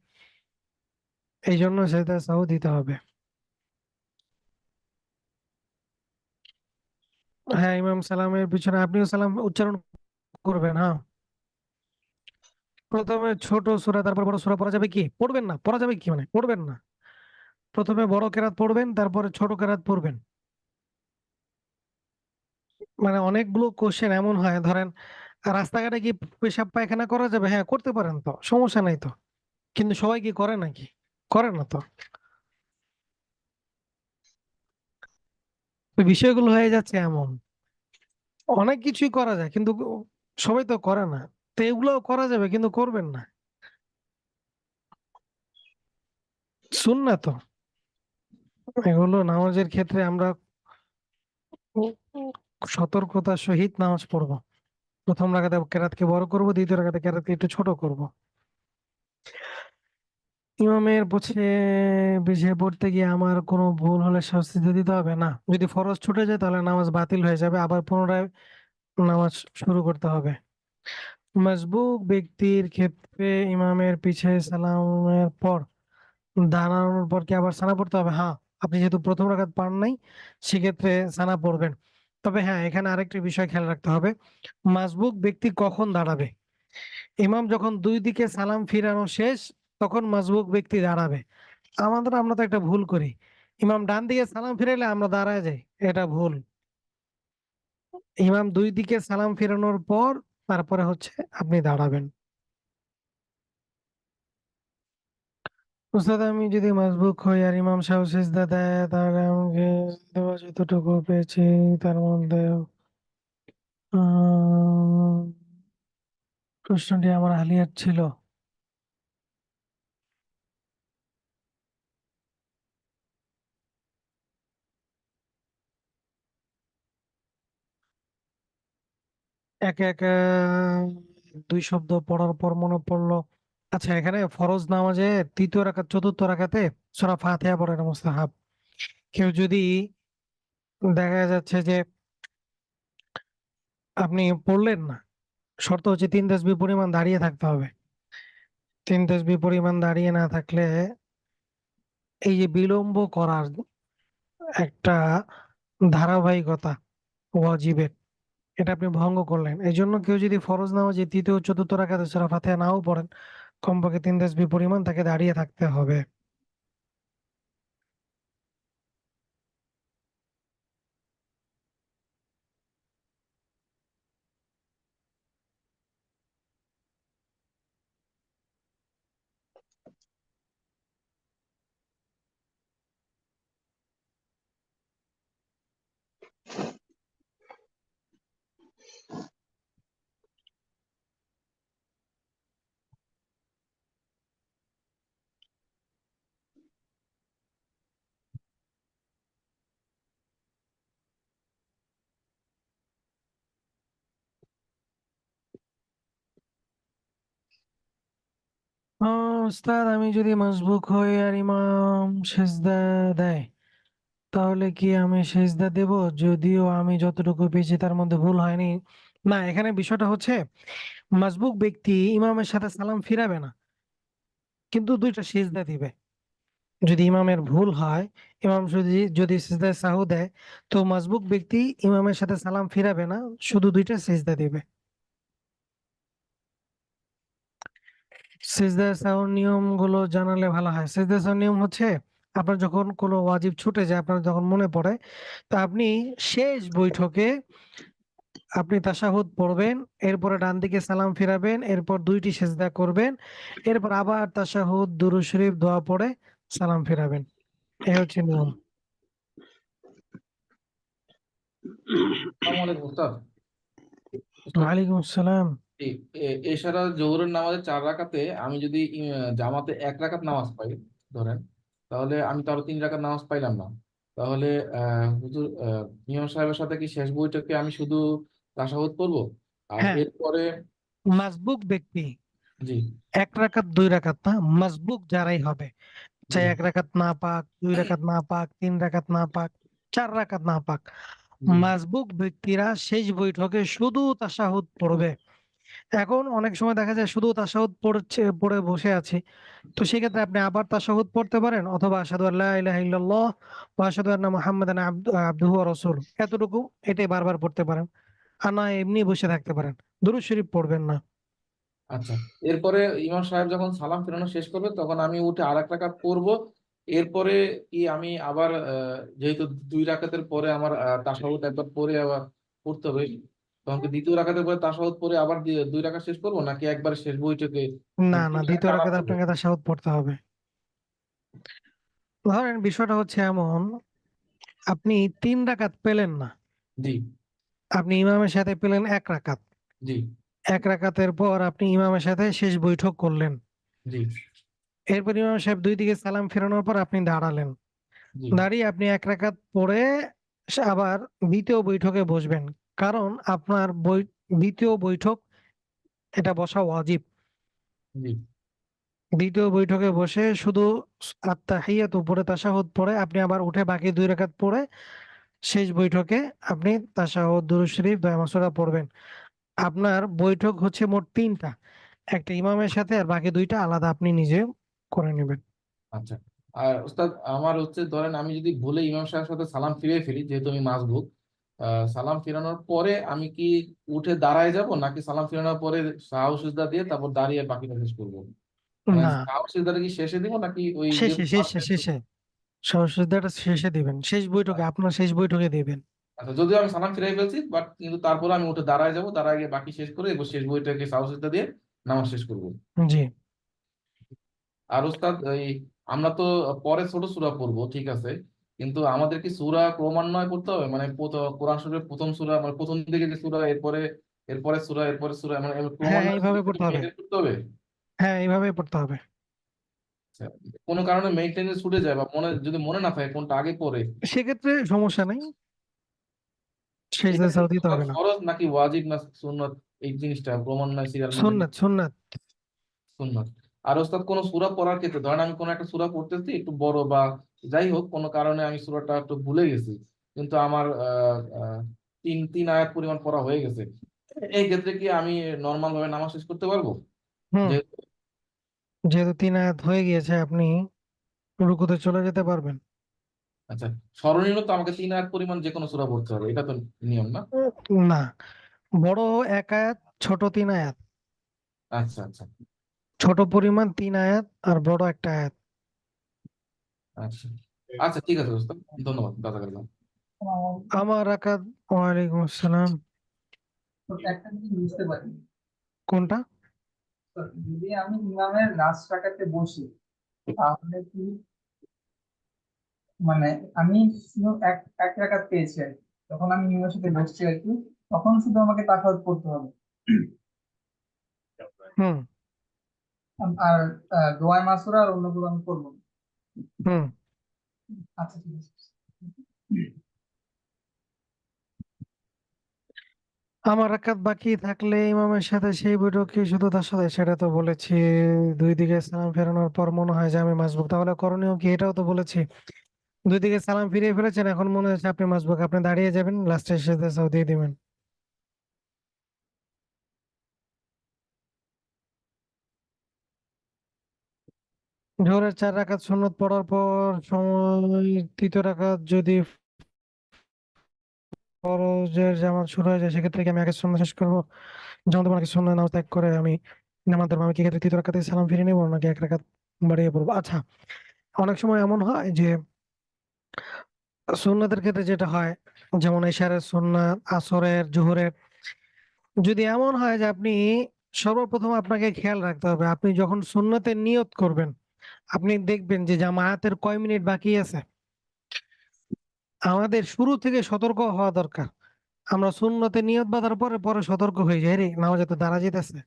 এই জন্য সেজদা সাহু দিতে হবে। হ্যাঁ, ইমাম সালামের পিছনে আপনিও সালাম উচ্চারণ করবেন। হ্যাঁ, প্রথমে ছোট সূরা তারপর বড় সূরা পড়া যাবে কি? পড়বেন না, পড়া যাবে কি মানে পড়বেন না। প্রথমে বড় কেরাত পড়বেন, তারপরে ছোট কেরাত পড়বেন। মানে অনেকগুলো কোশ্চেন এমন হয়, ধরেন রাস্তাঘাটে কি পেশাব পায়খানা করা যাবে? হ্যাঁ, করতে পারেন, তো সমস্যা নাই তো। কিন্তু সবাই কি করে নাকি? করে না তো। ওই বিষয়গুলো হয়ে যাচ্ছে এমন। অনেক কিছুই করা যায় কিন্তু সবাই তো করে না। তো এগুলোও করা যাবে কিন্তু করবেন না, সুন্নাত তো। এগুলো নামাজের ক্ষেত্রে আমরা সতর্কতার সহিত নামাজ পড়বো। প্রথম রাকাতে কেরাতকে বড় করব, দ্বিতীয় রাকাতে কেরাতকে একটু ছোট করব। ইমামের পিছিয়ে পড়তে গিয়ে আমার কোনো ভুল হলে শাস্তি দিয়ে দিতে হবে না। যদি ফরজ ছুটে যায় তাহলে নামাজ বাতিল হয়ে যাবে, আবার পুনরায় নামাজ শুরু করতে হবে। মাসবুক ব্যক্তির ক্ষেত্রে ইমামের পিছে সালামের পর দাঁড়ানোর পর কি আবার সানা পড়তে হবে? হ্যাঁ, আপনি যেহেতু প্রথম রাকাত পান নাই, সেক্ষেত্রে সানা পড়বেন। তবে হ্যাঁ, এখানে আরেকটি বিষয় খেয়াল রাখতে হবে। মাসবুক ব্যক্তি কখন দাঁড়াবে? ইমাম যখন দুই দিকে সালাম ফিরানো শেষ, তখন মাসবুক ব্যক্তি দাঁড়াবে। আমরা তো একটা ভুল করি, ইমাম ডান দিকে সালাম ফিরাইলে আমরা দাঁড়ায় যাই। এটা ভুল। ইমাম দুই দিকে সালাম ফিরানোর পর তারপরে হচ্ছে আপনি দাঁড়াবেন। উস্তাদ, আমি যদি মাসবুক হই আর ইমাম সাহেব সিজদা দেয়, তাহলে আমাকে দেওয়া যতটুকু পেয়েছি তার মধ্যে আহ, প্রশ্নটি আমার হালিয়ার ছিল। একে একে দুই শব্দ পড়ার পর মনে পড়লো, আচ্ছা এখানে ফরজ নামাজে তৃতীয় রাকাত চতুর্থ রাকাতে সূরা ফাতিহা পড়াটা মুস্তাহাব। কেউ যদি দেখা যাচ্ছে যে আপনি পড়লেন না, শর্ত হচ্ছে 3 তাসবিহ পরিমাণ দাঁড়িয়ে থাকতে হবে। 3 তাসবিহ পরিমাণ দাঁড়িয়ে না থাকলে এই যে বিলম্ব করার একটা ধারাবাহিকতা ওয়াজিবের, এটা আপনি ভঙ্গ করলেন। এই জন্য কেউ যদি ফরজ নামাজে তৃতীয় ও চতুর্থ রাকাতে সূরা ফাতিহা নাও পড়েন, কমপক্ষে 3 তাসবিহ পরিমাণ তাকে দাঁড়িয়ে থাকতে হবে। উস্তাদ, আমি যদি মাসবুক হই আর ইমাম সেজদা দেয়, তাহলে কি আমি সেজদা দেব যদিও আমি যতটুকু পেয়েছি তার মধ্যে ভুল হয়নি? না, এখানে বিষয়টা হচ্ছে মাসবুক ব্যক্তি ইমামের সাথে সালাম ফিরাবে না, কিন্তু দুইটা সেজদা দিবে। যদি ইমামের ভুল হয়, ইমাম যদি যদি সিজদায় সাহু দেয়, তো মাসবুক ব্যক্তি ইমামের সাথে সালাম ফিরাবে না, শুধু দুইটা সিজদা দিবে। সিজদায় সাহুর নিয়ম গুলো জানালে ভালো হয়। সিজদায় সাহুর নিয়ম হচ্ছে, আপনার যখন কোনো ওয়াজিব ছুটে যায়, আপনার যখন মনে পড়ে, তো আপনি শেষ বৈঠকে আপনি তাশাহুদ পড়বেন, এরপরে ডান দিকে সালাম ফিরাবেন, এরপর দুইটি সিজদা করবেন, এরপর আবার তাশাহুদ দুরূদ শরীফ দোয়া পড়ে সালাম ফিরাবেন। এই হচ্ছে নিয়ম। আসসালামু আলাইকুম উস্তাদ। উস্তাদ, ওয়ালাইকুম আসসালাম। এছাড়া জোহরের নামাজে 4 রাকাতে আমি যদি জামাতে 1 রাকাত নামাজ পাই ধরেন, তাহলে আমি তো আরো 3 রাকাত নামাজ পাইলাম না। তাহলে হুজুর, ইমাম সাহেবের সাথে কি শেষ বৈঠকে আমি শুধু তাশাহুদ পড়বো? আর হ্যাঁ, এরপরে? মাসবুক ব্যক্তি জি, 1 রাকাত 2 রাকাত না, মাসবুক যারাই হবে, জি, চাই 1 রাকাত না পাক, 2 রাকাত না পাক, 3 রাকাত না পাক, 4 রাকাত না পাক, জি। মাসবুক ব্যক্তিরা শেষ বৈঠকে শুধু তাশাহুদ পড়বে। এখন অনেক সময় দেখা যায় শুধু তাশাহুদ পড়ে বসে আছি, তো সেক্ষেত্রে আপনি আবার তাশাহুদ পড়তে পারেন, অথবা আশহাদু আল্লা ইলাহা ইল্লাল্লাহ ওয়া আশহাদু আন্না মুহাম্মাদান আবদুহু ওয়া রাসূলুহু, এতটুকু এটাই বারবার পড়তে পারেন। আর না এমনি বসে থাকতে পারেন, দুরূদ শরীফ পড়বেন না। আচ্ছা, এরপরে ইমাম সাহেব যখন সালাম ফেরানো শেষ করবে তখন আমি উঠে আর এক রাকাত পড়বো। এরপরে কি আমি আবার যেহেতু 2 রাকাতের পরে আমার তাশাহুদ একবার পরে আবার পড়তে হবে, তখন কি দ্বিতীয় রাকাতের পরে তাশাহুদ পরে আবার 2 রাকাত শেষ করবো, নাকি একবার শেষ বইটাকে না, মানে না, 3 রাকাত দ্বিতীয় আবার রাকাতে পড়বো? আপনাকে তাশাহুদ পড়তে হবে। ধরেন বিষয়টা হচ্ছে এমন, আপনি 3 রাকাত পেলেন না, জি, আপনি ইমামের সাথে পেলেন 1 রাকাত। জি, 1 রাকাতের পর আপনি ইমামের সাথে শেষ বৈঠক করলেন। জি, এরপর ইমাম সাহেব 2 দিকে সালাম ফেরানোর পর আপনি দাঁড়ালেন। জি, দাঁড়িয়ে আপনি 1 রাকাত পড়ে আবার দ্বিতীয় বৈঠকে বসবেন। কারণ আপনার দ্বিতীয় বৈঠক এটা বসা ওয়াজিব। জি। দ্বিতীয় বৈঠকে বসে শুধু আত্তাহিয়াতু পড়ে তাশাহুদ পড়ে আপনি আবার উঠে বাকি 2 রাকাত পড়ে শেষ বৈঠকে আপনি তাশাহুদ, দুরূদ শরীফ, দোয়া মাসুরা পড়বেন। আপনার বৈঠক হচ্ছে মোট 3টা। একটা ইমামের সাথে, আর বাকি 2টা আলাদা আপনি নিজে করে নেবেন। আচ্ছা, আর ওস্তাদ আমার হচ্ছে ধরেন আমি যদি ভুলে ইমাম সাহেবের সাথে সালাম ফিরিয়ে ফেলি, যেহেতু আমি মাসবুক, সালাম ফিরানোর পরে আমি কি উঠে দাঁড়ায় যাব, নাকি সালাম ফিরানোর পরে সাহু সিজদা দিয়ে তারপর দাঁড়িয়ে বাকিটা শেষ করবো? মানে না, সাহু সিজদাটা কি শেষে দিব, নাকি ওই শেষে যেহেতু শেষে শেষে সহস্রদাটা শেষে দিবেন, শেষ বৈঠকে, আপনার শেষ বৈঠকে দিবেন। আচ্ছা, যদিও আমি সালাম ফিরাই ফেলছি বাট কিন্তু তারপরে আমি উঠে দাঁড়ায় যাব, দাঁড়ায় গিয়ে বাকি শেষ করে এবার শেষ বইটাকে সাহু সিজদা দিয়ে নামাজ শেষ করবো। জি। আর উস্তাদ এই আমরা তো পরে ছোট সূরা পড়বো, ঠিক আছে, কিন্তু আমাদের কি সূরা ক্রমান্বয়ে পড়তে হবে? মানে কোরআন শরীফের প্রথম সূরা মানে প্রথম দিকে যে সূরা, এরপরে এরপরে সূরা, এরপরে সূরা, মানে এভাবে হ্যাঁ, হ্যাঁ, ক্রমান্বয়ে এইভাবে পড়তে হবে। মেনটেন করতে হবে? হ্যাঁ, এইভাবেই পড়তে হবে। আচ্ছা, কোনো কারণে মেনটেনে ছুটে যায় বা যদি মনে না থাকে কোনটা আগে পড়ে, সেক্ষেত্রে সমস্যা নেই, সেজদা সেক্ষেত্রে সাউ কি দিতে ওটা হবে না। ফরজ নাকি ওয়াজিব না সুন্নাত, এই জিনিসটা ক্রমান্বয়ে সিরিয়াল মেনটেন? সুন্নাত, সুন্নাত। সুন্নাত। আর ওস্তাদ কোন সূরা পড়ার ক্ষেত্রে ধরেন আমি কোন একটা সূরা পড়তেছি একটু বড়, বা যাই হোক কোনো কারণে আমি সূরাটা একটু ভুলে গেছি, কিন্তু আমার তিন তিন আয়াত পরিমাণ পড়া হয়ে গেছে, এই ক্ষেত্রে কি আমি নর্মাল ভাবে নামাজ শেষ করতে পারবো? হুম। যেহেতু যেহেতু 3 আয়াত হয়ে গিয়েছে, আপনি রুকুতে চলে যেতে পারবেন। আচ্ছা, সর্বনিম্ন তো আমাকে 3 আয়াত পরিমাণ যে কোনো সূরা পড়তে হবে, এটা তো নিয়ম না? না, বড় 1 আয়াত, ছোট 3 আয়াত। আচ্ছা, আচ্ছা, ছোট পরিমাণ 3 আয়াত আর বড় একটা আয়াত। আচ্ছা, আচ্ছা, ঠিক আছে ওস্তাদ, ধন্যবাদ দাদা। আমার রাকাত। ওয়ালাইকুম আসসালাম। তো একটা জিনিস বুঝতে পারি, কোনটা? তো যদি আমি ইমামের লাস্ট রাকাতে বসি, তাহলে কি মানে আমি শুধু এক এক রাকাত পেয়েছি আর কি। তখন আমি ইমামের সাথে বসছি আর কি, তখন শুধু আমাকে তাশাহুদ পড়তে হবে। হুম, আর দোয়া মাসুরা আর অন্যগুলো আমি করবো না। হুম। আচ্ছা, ঠিক আছে। আমার রাকাত বাকি থাকলে ইমামের সাথে সেই বৈঠকে শুধু তার সাথে, সেটা তো বলেছি। 2 দিকে সালাম ফেরানোর পর মনে হয় যে আমি মাসবুক, তাহলে করণীয় কি এটাও তো বলেছি। 2 দিকে সালাম ফিরিয়ে ফেলেছেন, এখন মনে হচ্ছে আপনি মাসবুক, আপনি দাঁড়িয়ে যাবেন, লাস্টে সেজদা সাউ দিয়ে দিবেন। জোহরের 4 রাকাত সুন্নত পড়ার পর সময় 3য় রাকাত যদি ফরজের জামাত শুরু হয়ে যায়, সেক্ষেত্রে কি আমি আগে সুন্নাত শেষ করবো? যেমন তোমার সুন্নাত নামাজ ত্যাগ করে আমি নামাজ ধরবো, আমি কি ক্ষেত্রে 3য় রাকাতে সালাম ফিরিয়ে নেবো, নাকি 1 রাকাত বাড়িয়ে পড়বো? আচ্ছা, অনেক সময় এমন হয় যে সুন্নাতের ক্ষেত্রে যেটা হয়, যেমন এশারের সুন্নাত, আসরের, জোহরের, যদি এমন হয় যে আপনি সর্বপ্রথম আপনাকে খেয়াল রাখতে হবে, আপনি যখন সুন্নতের নিয়ত করবেন, আপনি দেখবেন যে জামায়াতের কয় মিনিট বাকি আছে। আমাদের শুরু থেকে সতর্ক হওয়া দরকার। আমরা সুন্নতে নিয়ত বাঁধার পরে পরে সতর্ক হয়ে যাই, রে নামাজে তো দাঁড়া যেতেছে।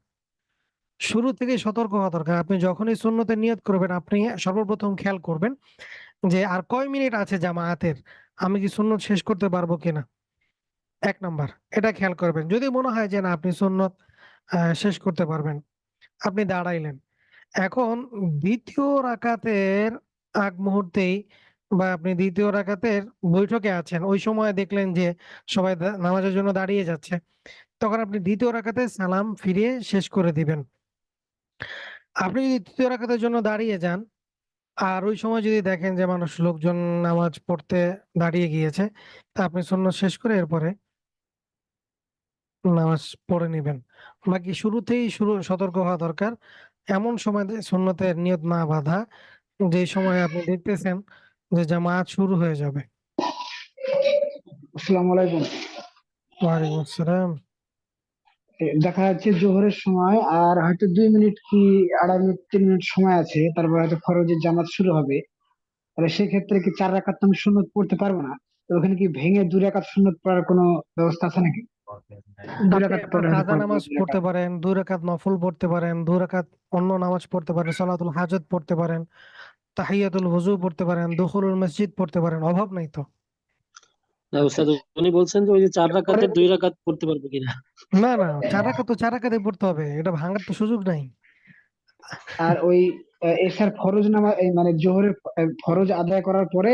শুরু থেকে সতর্ক হওয়া দরকার। আপনি যখনই সুন্নতে নিয়ত করবেন, আপনি সর্বপ্রথম খেয়াল করবেন যে আর কয় মিনিট আছে জামায়াতের, আমি কি সুন্নত শেষ করতে পারবো কিনা। 1 নাম্বার, এটা খেয়াল করবেন। যদি মনে হয় যে না আপনি সুন্নত শেষ করতে পারবেন, আপনি দাঁড়াইলেন। এখন 2য় রাকাতের আগ মুহূর্তেই, বা আপনি 2য় রাকাতের বৈঠকে আছেন, ওই সময় দেখলেন যে সবাই নামাজের জন্য দাঁড়িয়ে যাচ্ছে, তখন আপনি দ্বিতীয় রাকাতে সালাম ফিরিয়ে শেষ করে দিবেন। আপনি যদি তৃতীয় রাকাতের জন্য দাঁড়িয়ে যান আর ওই সময় যদি দেখেন যে লোকজন নামাজ পড়তে দাঁড়িয়ে গিয়েছে, তা আপনি সুন্নত শেষ করে এরপরে নামাজ পড়ে নিবেন। বাকি শুরুতেই সতর্ক হওয়া দরকার, এমন সময় সুন্নতের নিয়ত না বাঁধা যে সময় আপনি দেখতেছেন যে জামাত শুরু হয়ে যাবে। আসসালামু আলাইকুম। ওয়ালাইকুম আসসালাম। দেখা যাচ্ছে জোহরের সময় আর হয়তো 2 মিনিট কি 2.5 মিনিট 3 মিনিট সময় আছে, তারপর হয়তো ফরজের জামাত শুরু হবে। তাহলে সেক্ষেত্রে কি 4 রাকাত তো আমি সুন্নত পড়তে পারবো না, তো ওখানে কি ভেঙে 2 রাকাত সুন্নত পড়ার কোনো ব্যবস্থা আছে নাকি? দুই আপনি রাকাত একটা পড়লে হয়তো কাজা পড়বো নামাজ 2 রাকাত। পড়তে পারেন, 2 রাকাত নফল পড়তে পারেন, 2 রাকাত অন্য নামাজ পড়তে পারেন, সালাতুল হাজত পড়তে পারেন, তাহিয়াতুল ওযু পড়তে পারেন, দুখুলুল মসজিদ পড়তে পারেন, অভাব নাই তো। না উস্তাদ, উনি বলছেন যে ওই যে 4 রাকাতের 2 রাকাত পড়তে পারবো কিনা। না না, 4 রাকাত তো 4 রাকাতে পড়তে হবে, এটা ভাঙার তো সুযোগ নাই। আর ওই এশার ফরজ নামাজ, এই মানে জোহরের ফরজ আদায় করার পরে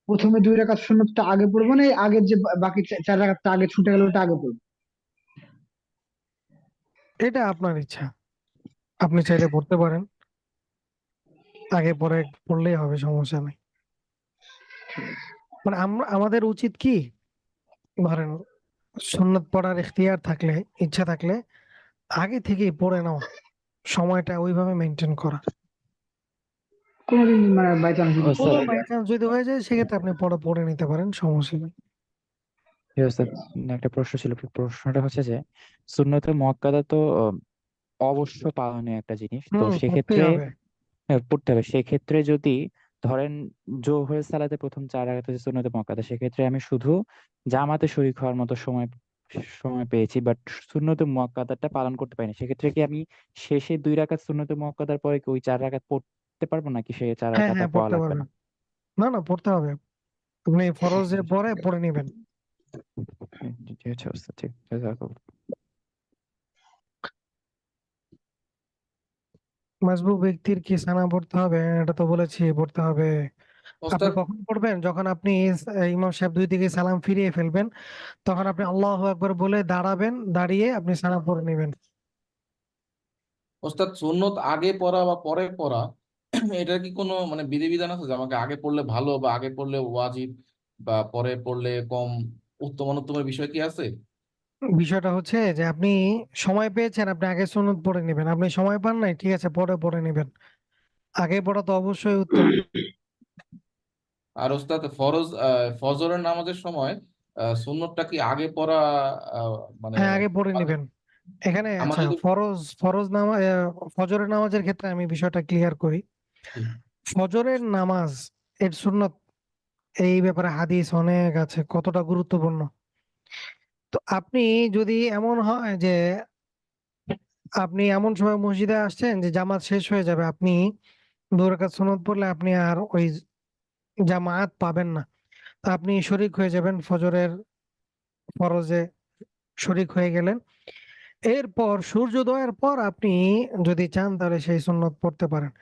প্রথমে 2 রাকাত সুন্নতটা আগে পড়বো না, এই আগের যে বাকি 4 রাকাতটা আগে ছুটে গেল ওটা আগে পড়বো? এটা আপনার ইচ্ছা, আপনি চাইলে পড়তে পারেন, আগে পরে পড়লেই হবে, সমস্যা নেই। মানে আমাদের উচিত কি, ধরেন সুন্নত পড়ার ইখতিয়ার থাকলে, ইচ্ছা থাকলে আগে থেকেই পড়ে নাও, সময়টা ওইভাবে মেনটেন করা। কোনোদিন মানে বাই চান্স যদি ওস্তাদ, পড়ে বাই যায়। চান্স যদি হয়ে যায় সেক্ষেত্রে আপনি পড়ে নিতে পারেন, সমস্যা নেই। ওস্তাদ, একটা প্রশ্ন ছিল। প্রশ্নটা হচ্ছে যে সুন্নতে মুআক্কাদা তো অবশ্য পালনীয় একটা জিনিস, তো পড়তেই সেক্ষেত্রে হবে। পড়তে হবে। সেক্ষেত্রে যদি ধরেন জোহরের সালাতে প্রথম 4 রাকাত হচ্ছে সুন্নতে মুআক্কাদা, সেক্ষেত্রে আমি শুধু জামাতে শরীক হওয়ার মতো সময় সময় পেয়েছি, বাট সুন্নতে মুআক্কাদাটা পালন করতে পারিনি, সেক্ষেত্রে কি আমি শেষে 2 রাকাত সুন্নতে মুআক্কাদার পরে কি ওই 4 রাকাত পড়তে পারবো, নাকি সে চার হ্যাঁ রাকাত আর হ্যাঁ, পড়া পড়তে লাগবে না? পারবেন। না না, পড়তে হবে, আপনি ফরজের পরে পড়ে নিবেন। ঠিক আছে ওস্তাদ, ঠিক আছে। মাসবুক ব্যক্তির কি সানা পড়তে হবে? এটা তো বলেছি পড়তে হবে। আপনি ওস্তাদ কখন পড়বেন? যখন আপনি ইমাম সাহেব দুই দিকে সালাম ফিরিয়ে ফেলবেন, তখন আপনি আল্লাহু আকবার বলে দাঁড়াবেন, দাঁড়িয়ে আপনি সানা পড়ে নেবেন। ওস্তাদ সুন্নত আগে পড়া বা পরে পড়া এটার কি কোনো মানে বিধিবিধান আছে যে আমাকে আগে পড়লে ভালো বা আগে পড়লে ওয়াজিব বা পরে পড়লে কম উত্তম অনুত্তমের বিষয় কি আছে? বিষয়টা হচ্ছে যে আপনি সময় পেয়েছেন, আপনি আগে সুন্নত পড়ে নেবেন। আপনি সময় পান নাই, ঠিক আছে, পরে পড়ে নেবেন। আগে পড়া তো অবশ্যই উত্তম। আর ওস্তাদ ফজরের নামাজের সময় সুন্নতটা কি আগে পড়া আহ, মানে হ্যাঁ, আগে পড়ে নেবেন। এখানে আমার আচ্ছা, যদি ফরজ নামাজ, ফজরের নামাজের ক্ষেত্রে আমি বিষয়টা ক্লিয়ার করি। ফজরের নামাজ এর সুন্নত, এই ব্যাপারে হাদিস অনেক আছে, কতটা গুরুত্বপূর্ণ। তো আপনি যদি এমন হয় যে আপনি এমন সময় মসজিদে আসছেন যে জামাত শেষ হয়ে যাবে, আপনি 2 রাকাত সুন্নত পড়লে আপনি আর ওই জামাত পাবেন না, তা আপনি শরিক হয়ে যাবেন, ফজরের ফরজে শরিক হয়ে গেলেন। এরপর সূর্যোদয়ের পর আপনি যদি চান তাহলে সেই সুন্নত পড়তে পারেন,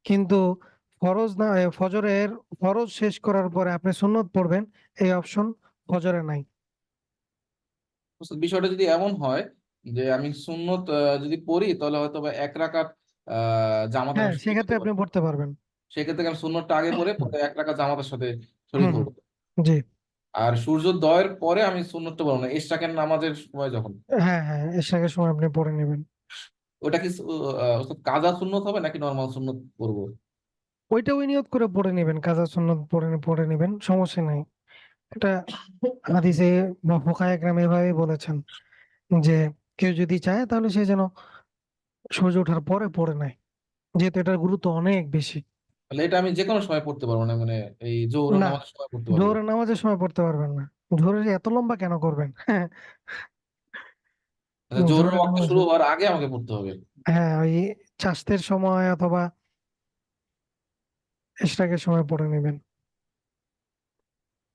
কিন্তু ফরজ না, ফজরের ফরজ শেষ করার পরে আপনি সুন্নত পড়বেন, এই অপশন ফজরে নাই। ওস্তাদ, বিষয়টা যদি এমন হয় যে আমি সুন্নত যদি পড়ি তাহলে হয়তো বা 1 রাকাত জামাতের হ্যাঁ, আমি শরীক সেক্ষেত্রে হতে আপনি পারবো, পড়তে পারবেন। সেক্ষেত্রে আমি সুন্নতটা আগে পড়ে পরে 1 রাকাত জামাতের সাথে শরীক হুম হুম, হবো। জি। আর সূর্যোদয়ের পরে আমি সুন্নতটা পড়বো না, ইশরাকের নামাজের সময় যখন হ্যাঁ হ্যাঁ, এশারের সময় আপনি পড়ে নেবেন। ওটা কি ওস্তাদ কাজা সুন্নত হবে নাকি নরমাল সুন্নত পড়বো? ওইটা ওই নিয়ত করে পড়ে নেবেন, কাজা সুন্নত পড়ে পড়ে নেবেন, সমস্যা নাই। এটা হাদিসে বা ফুকায়ে কেরাম এভাবেই বলেছেন যে কেউ যদি চায় তাহলে সে যেন সূর্য ওঠার পরে পড়ে নেয়, যেহেতু এটার গুরুত্ব অনেক বেশি। তাহলে এটা আমি যে কোনো সময় পড়তে পারবো না, মানে এই জোহরের না, নামাজের সময় পড়তে পারবো? জোহরের নামাজের সময় পড়তে পারবেন না। জোহরের এত লম্বা কেন করবেন? হ্যাঁ, আচ্ছা, জোহরের জোহরের ওয়াক্ত নামাজ, শুরু হওয়ার আগে আমাকে পড়তে হবে? হ্যাঁ, ওই চাষতের সময় অথবা ইশরাকের সময় পড়ে নেবেন।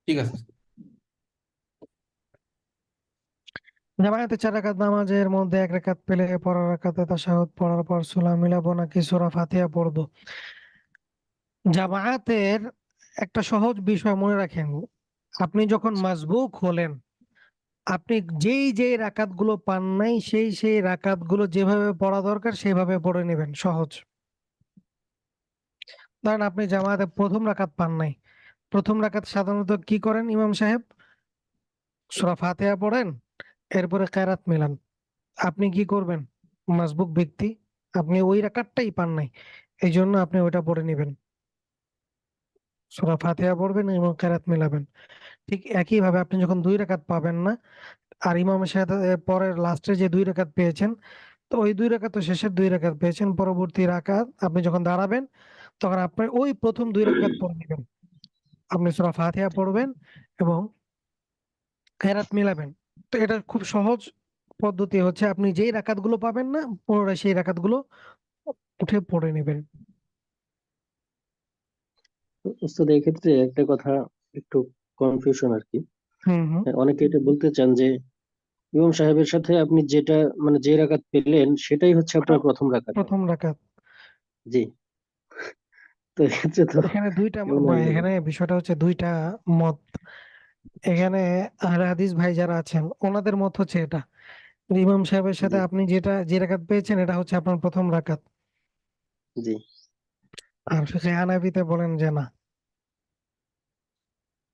ঠিক আছে। জামায়াতে 4 রাকাত নামাজের মধ্যে 1 রাকাত পেলে পরের রাকাতে তাশাহুদ পড়ার পর সূরা মিলাবো নাকি সূরা ফাতিহা পড়বো? জামায়াতের একটা সহজ বিষয় মনে রাখেন, আপনি যখন মাসবুক হলেন, আপনি যেই রাকাত গুলো পান নাই সেই রাকাত গুলো যেভাবে পড়া দরকার সেভাবে পড়ে নেবেন, সহজ। ধরেন আপনি জামাতে প্রথম রাকাত পান নাই, প্রথম রাকাত সাধারণত কি করেন ইমাম সাহেব? সূরা ফাতিহা পড়েন, এরপরে কেরাত মিলান। আপনি কি করবেন? মাসবুক ব্যক্তি, আপনি ওই রাকাতটাই পান নাই, এই জন্য আপনি ওইটা পড়ে নেবেন, সূরা ফাতিহা পড়বেন এবং কেরাত মিলাবেন। ঠিক একই ভাবে আপনি যখন 2 রাকাত পাবেন না, আর ইমামের সাথে পরের লাস্টে যে 2 রাকাত পেয়েছেন, তো ওই 2 রাকাত তো শেষের 2 রাকাত পেয়েছেন, পরবর্তী রাকাত আপনি যখন দাঁড়াবেন তখন আপনি ওই প্রথম 2 রাকাত পড়ে নেবেন। আপনি সূরা ফাতিহা পড়বেন এবং কেরাত মিলাবেন। তো এটা খুব সহজ পদ্ধতি হচ্ছে, আপনি যেই রাকাত গুলো পাবেন না পুনরায় সেই রাকাত গুলো উঠে পড়ে নেবেন। তো উস্তাদ এক্ষেত্রে একটা কথা একটু কনফিউশন আর কি। হুম হুম। অনেকে এটা বলতে চান যে ইমাম সাহেবের সাথে আপনি যেটা মানে যে রাকাত পেলেন সেটাই হচ্ছে আপনার প্রথম রাকাত। প্রথম রাকাত। জি। তো এক্ষেত্রে তো এখানে দুইটা কেমন হয়ে গেল? এখানে বিষয়টা হচ্ছে দুইটা মত। এখানে আহলে হাদিস ভাই যারা আছেন ওনাদের মত হচ্ছে এটা, ইমাম সাহেবের সাথে জি আপনি যে রাকাত পেয়েছেন এটা হচ্ছে আপনার প্রথম রাকাত। জি আর ফিকহে হানাফিতে বলেন যে না,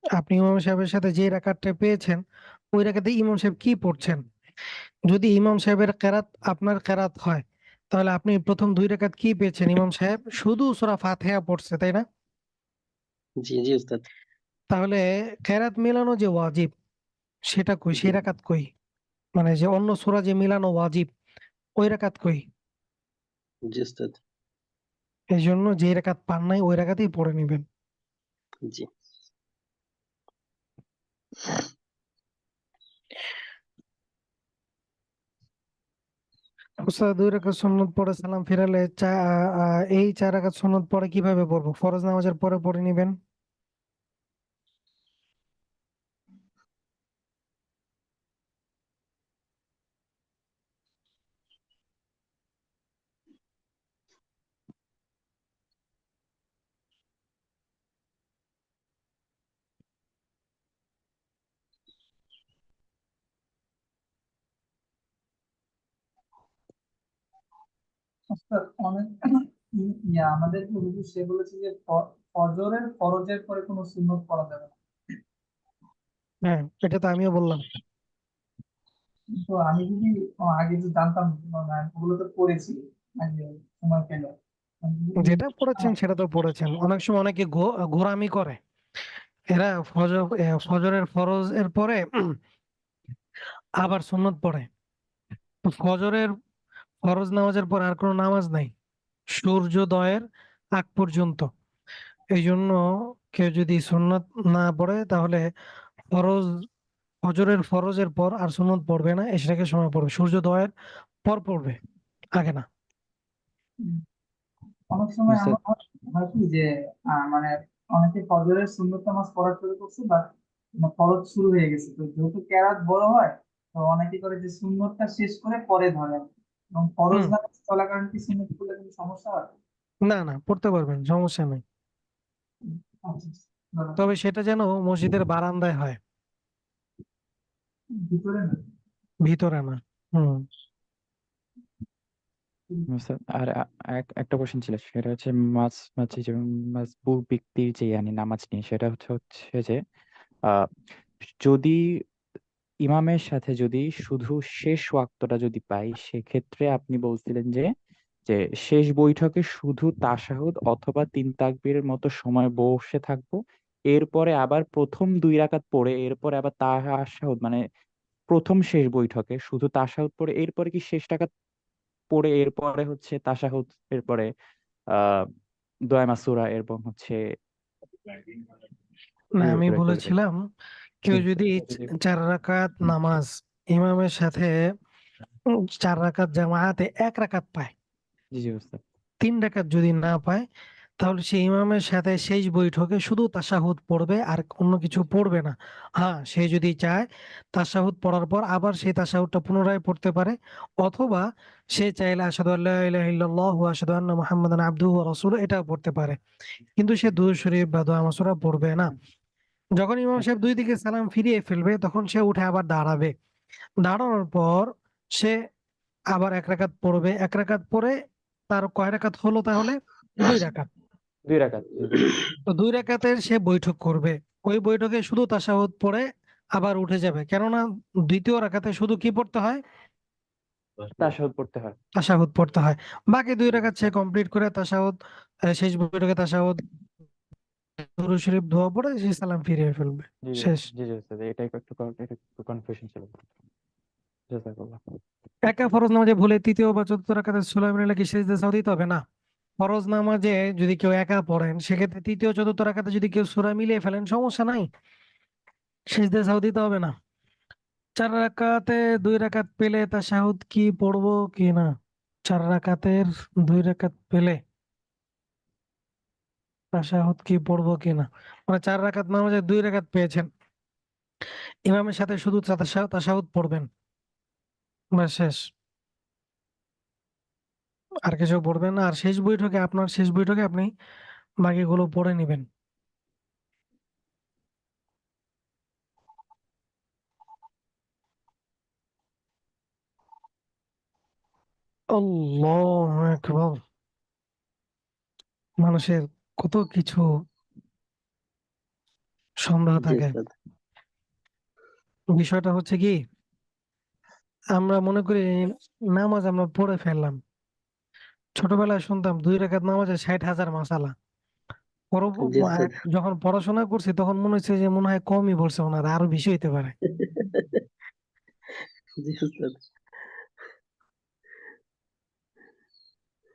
আপনি ইমাম সাহেবের সাথে যে রাকাতটা পেয়েছেন ওই রাকাতে ইমাম সাহেব কি পড়ছেন, যদি ইমাম সাহেবের কেরাত আপনার কেরাত হয় তাহলে আপনি প্রথম 2 রাকাত কি পেয়েছেন? ইমাম সাহেব শুধু সূরা ফাতিহা পড়ছে, তাই না? জি জি উস্তাদ। তাহলে কেরাত মিলানো যে ওয়াজিব সেটা কই, জি সেই রাকাত কই? মানে যে অন্য সূরা যে মিলানো ওয়াজিব ওই রাকাত কই? জি উস্তাদ। এই জন্য যে রাকাত পান নাই ওই রাকাতেই পড়ে নেবেন। জি উস্তাদ 2 রাকাত সুন্নত পড়ে সালাম ফিরালে এই 4 রাকাত সুন্নত পড়ে কিভাবে পড়বো? ফরজ নামাজের পরে পড়ে নিবেন। অর্থাৎ অনেক আমাদের যে হুজুর সে বলেছে যে ফজরের ফরজের পরে কোনো সুন্নত পড়া যাবে না। হ্যাঁ, এটা তো আমিও বললাম। কিন্তু আমি যদি আগে যে জানতাম, মানে ওগুলো তো পড়েছি আগে সময় পেলে, আমি যদি যেটা পড়েছেন সেটা তো পড়েছেন। অনেক সময় অনেকে ঘোরামি করে, এরা ফজরের ফরজ এর পরে আবার সুন্নত পড়ে। তো ফজরের ফরজ নামাজের পর আর কোনো নামাজ নাই সূর্যোদয়ের আগ পর্যন্ত। এই জন্য কেউ যদি সুন্নত না পড়ে তাহলে ফরজ ফজরের ফরজের পর আর সুন্নত পড়বে না, এশরাকের সময় পড়বে, সূর্যোদয়ের পর পড়বে, আগে না। অনেক সময় উস্তাদ, আমার হয় কি যে মানে অনেকে ফজরের সুন্নত নামাজ পড়া শুরু করছে বা ফরজ শুরু হয়ে গেছে, তো যেহেতু কেরাত বড় হয় তো অনেকে করে যে সুন্নতটা শেষ করে পরে ধরে, এবং ফরজ হুম। নামাজ চলাকালীন কি সুন্নত করলে কোনো সমস্যা হয়? না না, পড়তে পারবেন, সমস্যা নেই। আচ্ছা, ধরো, তবে সেটা যেন মসজিদের বারান্দায় হয়, ভিতরে না। ভিতরে না। হুম। উস্তাদ, আর একটা কোশ্চেন ছিল, সেটা হচ্ছে মাঝে যে মাসবুক ব্যক্তির যে নামাজ নিয়ে, সেটা হচ্ছে যে আহ যদি ইমামের সাথে যদি শুধু শেষ ওয়াক্তটা যদি পাই, সেক্ষেত্রে আপনি বলছিলেন যে যে শেষ বৈঠকে শুধু তাশাহুদ অথবা তিন তাকবীরের মতো সময় বসে থাকবো, এরপরে আবার প্রথম 2 রাকাত পড়ে এরপরে আবার তাশাহুদ, মানে প্রথম শেষ বৈঠকে শুধু তাশাহুদ পড়ে এরপরে কি শেষ রাকাত পড়ে এরপরে হচ্ছে তাশাহুদ, এরপরে আহ দোয়া মাসুরা এবং হচ্ছে না, আমি করে করবে? বলেছিলাম জি কেউ যদি উস্তাদ। 4 রাকাত নামাজ ইমামের সাথে 4 রাকাত জামায়াতে 1 রাকাত পায়, জি জি উস্তাদ। 3 রাকাত যদি না পায় তাহলে সে ইমামের সাথে শেষ বৈঠকে শুধু তাশাহুদ পড়বে আর অন্য কিছু পড়বে না। হ্যাঁ, সে যদি চায় তাশাহুদ পড়ার পর আবার সেই তাশাহুদটা পুনরায় পড়তে পারে, অথবা সে চাইলে আশহাদু আল্লা ইলাহা ইল্লাল্লাহু ওয়া আশহাদু আন্না মুহাম্মাদান আবদুহু ওয়া রাসূলুহু এটাও পড়তে পারে, কিন্তু সে দুরূদ শরীফ বা দোয়া মাসুরা পড়বে না। যখন ইমাম সাহেব দুই দিকে সালাম ফিরিয়ে ফেলবে তখন সে উঠে আবার দাঁড়াবে, দাঁড়ানোর পর সে আবার 1 রাকাত পড়বে, 1 রাকাত পরে তার কয় রাকাত হলো তাহলে? 2 রাকাত। 2 রাকাত, জি। তো 2 রাকাতের সে বৈঠক করবে, ওই বৈঠকে শুধু তাশাহুদ পড়ে আবার উঠে যাবে, কেননা দ্বিতীয় রাকাতে শুধু কি পড়তে হয়? তাশাহুদ পড়তে হয়। তাশাহুদ পড়তে হয়। বাকি 2 রাকাত সে কমপ্লিট করে তাশাহুদ, শেষ বৈঠকে তাশাহুদ, দুরূদ শরীফ দোয়া পড়ে সে সালাম ফিরিয়ে ফেলবে, জি জি শেষ। জি জি স্যার, এটাই এটা একটু কনফিউশন ছিল। জাযাকাল্লাহ। একা ফরজ নামাজে ভুলে তৃতীয় বা চতুর্থ রাকাতে সূরা মিলালে কি সিজদা সাহু দিতে হবে? না। ফরজ নামাজে যদি কেউ একা পড়েন সেক্ষেত্রে তৃতীয় চতুর্থ রাকাতে যদি কেউ সূরা মিলিয়ে ফেলেন সমস্যা নাই, সিজদা সাহু দিতে হবে না। 4 রাকাতে 2 রাকাত পেলে তাশাহুদ কি পড়বো কি না? 4 রাকাতের 2 রাকাত পেলে তাশাহুদ কি পড়বো কি না, মানে 4 রাকাত নামাজে 2 রাকাত পেয়েছেন, ইমামের সাথে শুধু তাশাহুদ পড়বেন, ব্যাস শেষ, আর কিছু পড়বেন না। আর শেষ বৈঠকে, আপনার শেষ বৈঠকে আপনি বাকিগুলো পড়ে নিবেন। আল্লাহু আকবার। মানুষের কত কিছু সন্দেহ জি থাকে। উস্তাদ। বিষয়টা হচ্ছে কি, আমরা মনে করি নামাজ আমরা পড়ে ফেললাম, ছোটবেলায় শুনতাম 2 রাকাত নামাজে 60,000 মাসালা। জি উস্তাদ। যখন পড়াশোনা করছি তখন মনে হচ্ছে যে মনে হয় কমই বলছে, ওনারা আরো বেশি হইতে পারে। জি উস্তাদ।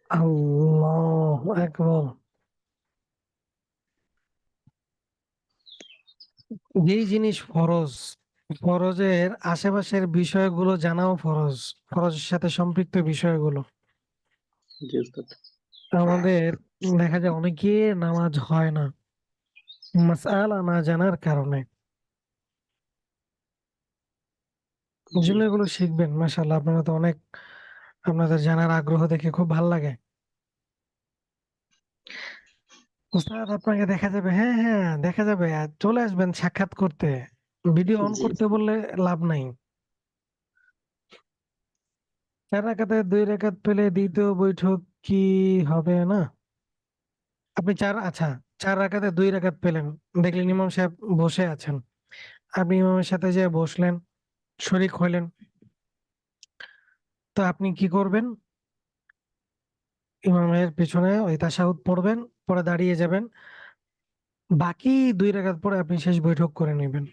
আল্লাহু আকবার। যেই জিনিস ফরজ, ফরজের আশেপাশের বিষয়গুলো জানাও ফরজ, ফরজের সাথে সম্পৃক্ত বিষয়গুলো। জি উস্তাদ। আমাদের দেখা যায় অনেকের নামাজ হয় না মাসআলা না জানার কারণে। এই জি জন্য এগুলো শিখবেন, মাশাআল্লাহ আপনারা তো অনেক, আপনাদের জানার আগ্রহ দেখে খুব ভালো লাগে। উস্তাদ আপনাকে দেখা যাবে, হ্যাঁ হ্যাঁ দেখা যাবে, আর চলে আসবেন সাক্ষাৎ করতে, ভিডিও অন জি করতে বললে লাভ নাই। 4 রাকাতে 2 রাকাত পেলে দ্বিতীয় বৈঠক কি হবে না? আপনি আচ্ছা, 4 রাকাতে 2 রাকাত পেলেন, দেখলেন ইমাম সাহেব বসে আছেন, আপনি ইমামের সাথে যে বসলেন, শরিক হইলেন, তো আপনি কি করবেন? ইমামের পিছনে ওই তাশাহুদ পড়বেন, পরে দাঁড়িয়ে যাবেন, বাকি 2 রাকাত পরে আপনি শেষ বৈঠক করে নেবেন।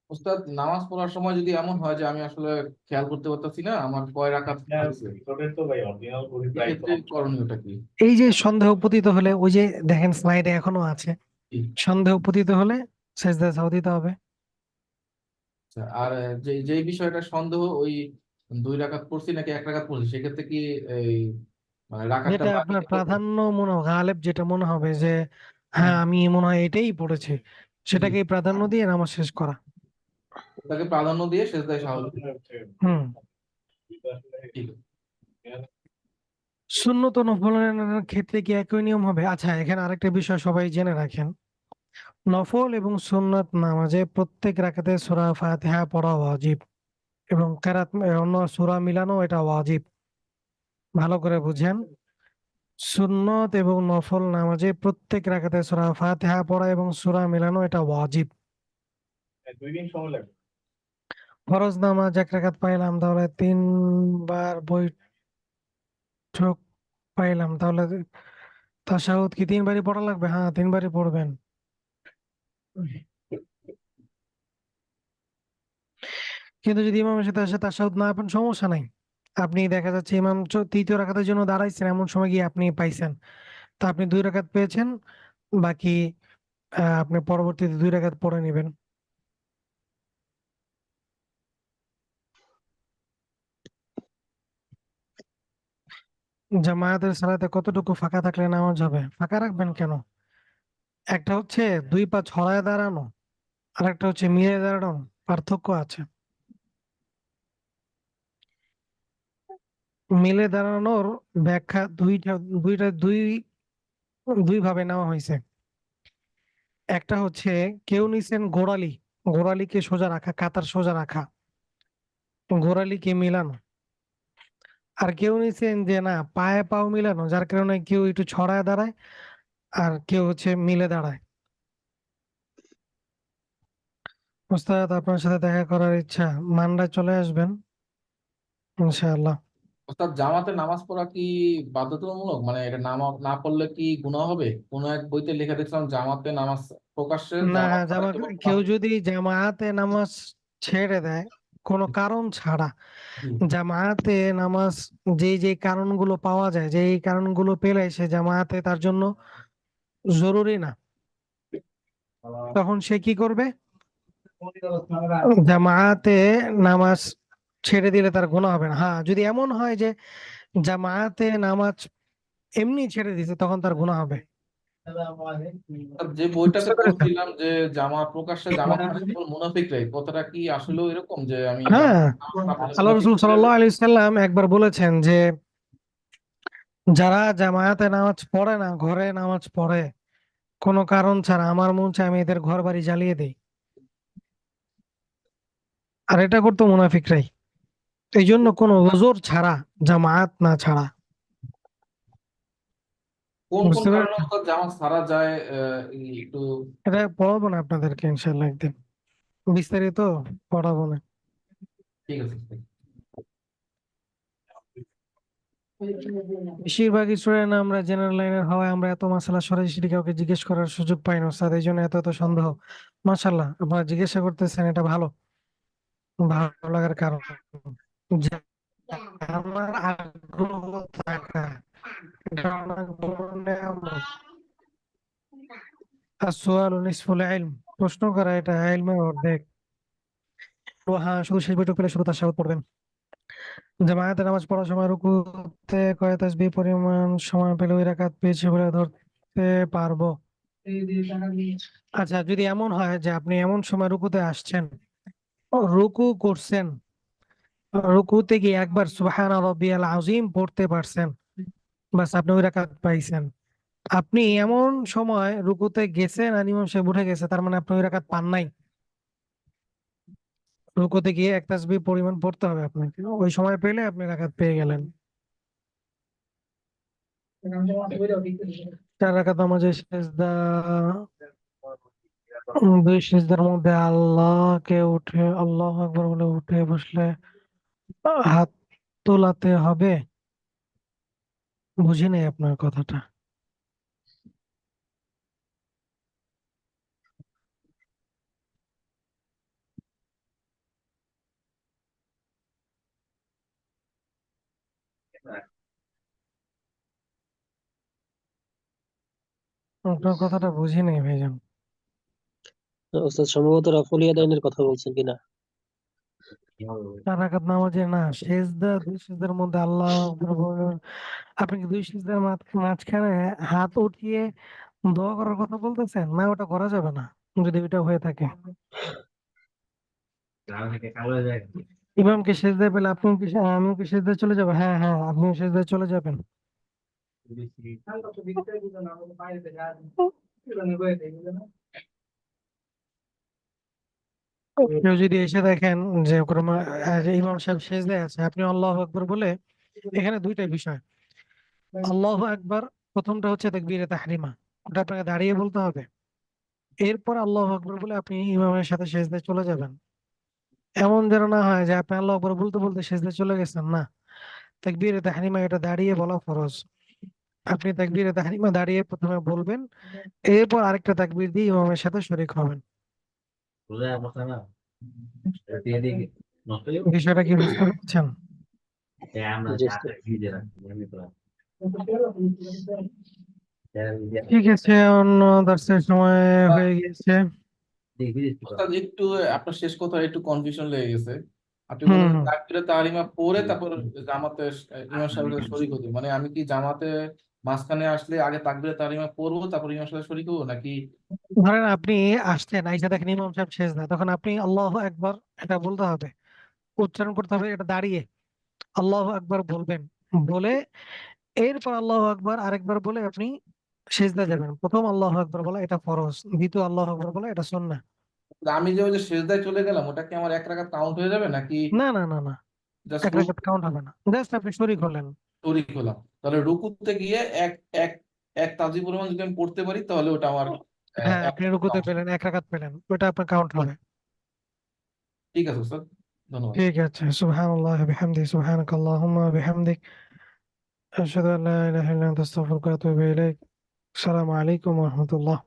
উস্তাদ, নামাজ পড়ার সময় যদি এমন হয় যে আমি আসলে খেয়াল করতে পারতেছি না আমার কয় রাকাত হয়েছে, এক্ষেত্রে করণীয়টা কি? এই যে সন্দেহ পতিত হলে, ওই যে দেখেন স্লাইডে এখনো আছে, কি? সন্দেহ পতিত হলে সেজদা সাহু দিতে হবে। আচ্ছা, আর যে যে বিষয়টা সন্দেহ, ওই 2 রাকাত পড়ছি নাকি 1 রাকাত পড়ছি, সেক্ষেত্রে কি এই মানে রাকাতটা যেটা বাকি আপনার রেখে প্রাধান্য মনে হবে, গালেব যেটা মনে হবে যে হ্যাঁ, হ্যাঁ আমি মনে হয় এটাই পড়েছি, জি, সেটাকেই প্রাধান্য দিয়ে নামাজ শেষ করা। ওটাকে প্রাধান্য দিয়ে সেজদায় সাহস। হুম। ঠিক। সুন্নত ও নফলের ক্ষেত্রে কি একই নিয়ম হবে? আচ্ছা, এখানে আরেকটা বিষয় সবাই জেনে রাখেন, নফল এবং সুন্নত নামাজে প্রত্যেক রাকাতে সূরা ফাতিহা পড়া ওয়াজিব, এবং কেরাত অন্য সূরা মিলানো এটা ওয়াজিব। ভালো করে বুঝেন, সুন্নত এবং নফল নামাজে প্রত্যেক রাকাতে সূরা ফাতিহা পড়া এবং সূরা মিলানো এটা ওয়াজিব। ফরজ নামাজ 1 রাকাত পাইলাম তাহলে 3 বার বৈঠক পাইলাম, তাহলে তাশাহুদ কি 3 বারই পড়া লাগবে? হ্যাঁ 3 বারই পড়বেন। কিন্তু যদি ইমামের সাথে এসে তাশাহুদ না পান সমস্যা নাই, আপনি দেখা যাচ্ছে ইমাম তৃতীয় রাকাতের জন্য দাঁড়াইছেন, এমন সময় গিয়ে আপনি পাইছেন, তা আপনি 2 রাকাত পেয়েছেন, বাকি আপনি পরবর্তীতে 2 রাকাত পড়ে নেবেন। জামায়াতের সালাতে কতটুকু ফাঁকা থাকলে নামাজ হবে? ফাঁকা রাখবেন কেন? একটা হচ্ছে 2 পা ছড়ায় দাঁড়ানো, আর একটা হচ্ছে মিলে দাঁড়ানো, পার্থক্য আছে। মিলে দাঁড়ানোর ব্যাখ্যা দুইটা, দুই দুই ভাবে নেওয়া হয়েছে। একটা হচ্ছে কেউ নিছেন গোড়ালি, গোড়ালিকে সোজা রাখা, কাতার সোজা রাখা, গোড়ালিকে মিলানো। আর কেউ নিছেন যে না, পায়ে পাও মিলানো, যার কারণে কেউ একটু ছড়ায় দাঁড়ায় আর কেউ হচ্ছে মিলে দাঁড়ায়। ওস্তাদ, আপনার সাথে দেখা করার ইচ্ছা, মান্ডায় চলে আসবেন ইনশাআল্লাহ। অর্থাৎ জামাতে নামাজ পড়া কি বাধ্যতামূলক, মানে এটা না পড়লে কি গুনাহ হবে? কোন এক বইতে লেখা দেখলাম জামাতে নামাজ, প্রকাশ্যে না, জামাত ছাড়া কেবল কেউ যদি জামায়াতে নামাজ ছেড়ে দেয় কোনো কারণ ছাড়া, জি। জামায়াতে নামাজ যে যে কারণগুলো পাওয়া যায়, যে এই কারণগুলো পেলে সে জামায়াতে তার জন্য জরুরি না, তখন সে কি করবে? জামায়াতে নামাজ ছেড়ে দিলে তার গুনাহ হবে না। হ্যাঁ, যদি এমন হয় যে জামায়াতে নামাজ এমনি ছেড়ে দিছে, তখন তার গুনাহ হবে। আর যে বইটাতে বুঝতে পেরেছেন? পড়ছিলাম যে প্রকাশ্যে জামাত ছাড়া কেবল মুনাফিকরাই, কথাটা কি আসলে এরকম যে আমি হ্যাঁ, নামাজ না পড়লে আল্লাহ মুনাফিক রসুল হয়ে যাবে? সাল্লাল্লাহু আলাইহি সাল্লাম একবার বলেছেন যে যারা জামায়াতে নামাজ পড়ে না, ঘরে নামাজ পড়ে কোনো কারণ ছাড়া, আমার মন চায় আমি এদের ঘর বাড়ি জ্বালিয়ে দেই। আর এটা করতো মুনাফিকরাই। এই জন্য কোনো ওজোর ছাড়া, জামায়াত না ছাড়া। কোন কোন বুঝতে কারণে পেরেছেন? অর্থাৎ জামাত ছাড়া যায়, একটু। এটা পড়াবো না আপনাদেরকে ইনশাল্লাহ একদিন, বিস্তারিত পড়াবো না। ঠিক আছে। বেশিরভাগ স্টুডেন্ট আমরা জেনারেল লাইনের হওয়ায় আমরা এত মাসালা সরাসরি কাউকে জিজ্ঞেস করার সুযোগ পাই না স্যার, এই জন্য এত এত সন্দেহ। মাশাল্লাহ, আপনারা জিজ্ঞাসা করতেছেন, এটা ভালো, ভালো লাগার কারণ। যে আমার আগ্রহ থাকা, এটা অনেক বড় নেয়ামত। আসওয়ালু নিসফুল ইলম, প্রশ্ন করা এটা ইলমের অর্ধেক। তো হ্যাঁ, শুধু শেষ বৈঠক পেলে শুধু তাশাহুদ পড়বেন। জামায়াতে নামাজ পড়ার সময় রুকুতে কয় তাসবিহ পরিমাণ সময় পেলে ওই রাকাত পেয়েছি বলে ধরতে পারবো? আচ্ছা, যদি এমন হয় যে আপনি এমন সময় রুকুতে আসছেন, রুকু করছেন, রুকুতে গিয়ে একবার সুবহানা রাব্বিয়াল আযীম পড়তে পারছেন, বাস আপনি ওই রাকাত পাইছেন। আপনি এমন সময় রুকুতে গেছেন আর ইমাম সাহেব উঠে গেছে, তার মানে আপনি ওই রাকাত পান নাই। রুকুতে গিয়ে এক তাসবিহ পরিমাণ পড়তে হবে আপনাকে, ওই সময় পেলে আপনি রাকাত পেয়ে গেলেন। 4 রাকাত নামাজে সেজদা, দুই সিজদার মধ্যে আল্লাহকে উঠে আল্লাহু আকবার বলে উঠে বসলে হাত তোলাতে হবে? বুঝি নাই আপনার কথাটা। আপনার কথাটা বুঝি নাই ভাইজান। ওস্তাদ সম্ভবত রাফুল ইয়াদাইনের কথা বলছেন কিনা? 4 রাকাত নামাজে না, সেজদা, দুই সিজদার মধ্যে আল্লাহু আকবার বলে, আপনি কি দুই সিজদার মাঝখানে হাত উঠিয়ে দোয়া করার কথা বলতেছেন? না, ওটা করা যাবে না যদি ওইটা হয়ে থাকে। ইমামকে সেজদায় পেলে আপনি কি আমিও কি সেজদায় চলে যাবো? হ্যাঁ হ্যাঁ, আপনিও সেজদায় চলে যাবেন। কেউ যদি এসে দেখেন যে যে ইমাম সাহেব সেজদায় আছে, আপনি আল্লাহু আকবার বলে, এখানে দুইটাই বিষয়। আল্লাহু আকবার প্রথমটা হচ্ছে তাকবীরে তাহরিমা, ওটা আপনাকে দাঁড়িয়ে বলতে হবে। এরপর আল্লাহু আকবার বলে আপনি ইমামের সাথে সেজদায় চলে যাবেন। এমন যেন না হয় যে আপনি আল্লাহু আকবার বলতে বলতে সেজদায় চলে গেছেন, না। তাকবীরে তাহরিমা এটা দাঁড়িয়ে বলা ফরজ। আপনি তাকবীরে তাহরিমা দাঁড়িয়ে প্রথমে বলবেন, এরপর আরেকটা তাকবীর দিয়ে ইমামের সাথে শরীক হবেন। বিষয়টা কি বুঝতে পারছেন? জি ওস্তাদ। ঠিক আছে, অন্য দার্সের সময় হয়ে গেছে। ওস্তাদ, একটু আপনার শেষ কথা একটু কনফিউশন লেগে গেছে। আপনি হুম বললেন হুম। তাকবীরে তাহরিমা পড়ে তারপর জামাতে ইমাম সাহেবের সাথে শরীক হতে, মানে আমি কি জামাতে মাঝখানে আসলে আগে তাকবীরে তাহরিমা পড়বো তারপর ইমাম সাহেবের শরীক হবো, নাকি? ধরেন আপনি আসছেন, আইসা দেখেন ইমাম সাহেব সেজদায়, তখন আপনি আল্লাহু আকবার এটা বলতে হবে, উচ্চারণ করতে হবে, এটা দাঁড়িয়ে আল্লাহু আকবার বলবেন, বলে এরপর আল্লাহু আকবার আরেকবার বলে আপনি সিজদা যাবেন, প্রথম আল্লাহু আকবার বলা এটা ফরজ, দ্বিতীয় আল্লাহু আকবার বলা এটা সুন্নাহ। আমি যে ওই যে সেজদায় চলে গেলাম, ওটা কি আমার 1 রাকাত কাউন্ট হয়ে যাবে নাকি না না না না, জাস্ট এক রাকাত কাউন্ট হবে না, জাস্ট আপনি শরীক হলেন। শরীক হলাম? তাহলে রুকুতে গিয়ে এক এক এক তাজি পরিমাণ যদি আমি পড়তে পারি তাহলে ওটা আমার হ্যাঁ, আপনি রুকুতে পেলেন, এক রাকাত পেলেন, ওটা আপনার কাউন্ট হবে। ঠিক আছে স্যার, ধন্যবাদ। ঠিক আছে, সুবহানাল্লাহি ওয়া বিহামদিহি, সুবহানাকাল্লাহুম্মা ওয়া বিহামদিক, আশহাদু আল্লা ইলাহা ইল্লা আনতা, আস্তাগফিরুকা ওয়া আতুবু ইলাইক। আসসালামু আলাইকুম ওয়া রাহমাতুল্লাহ।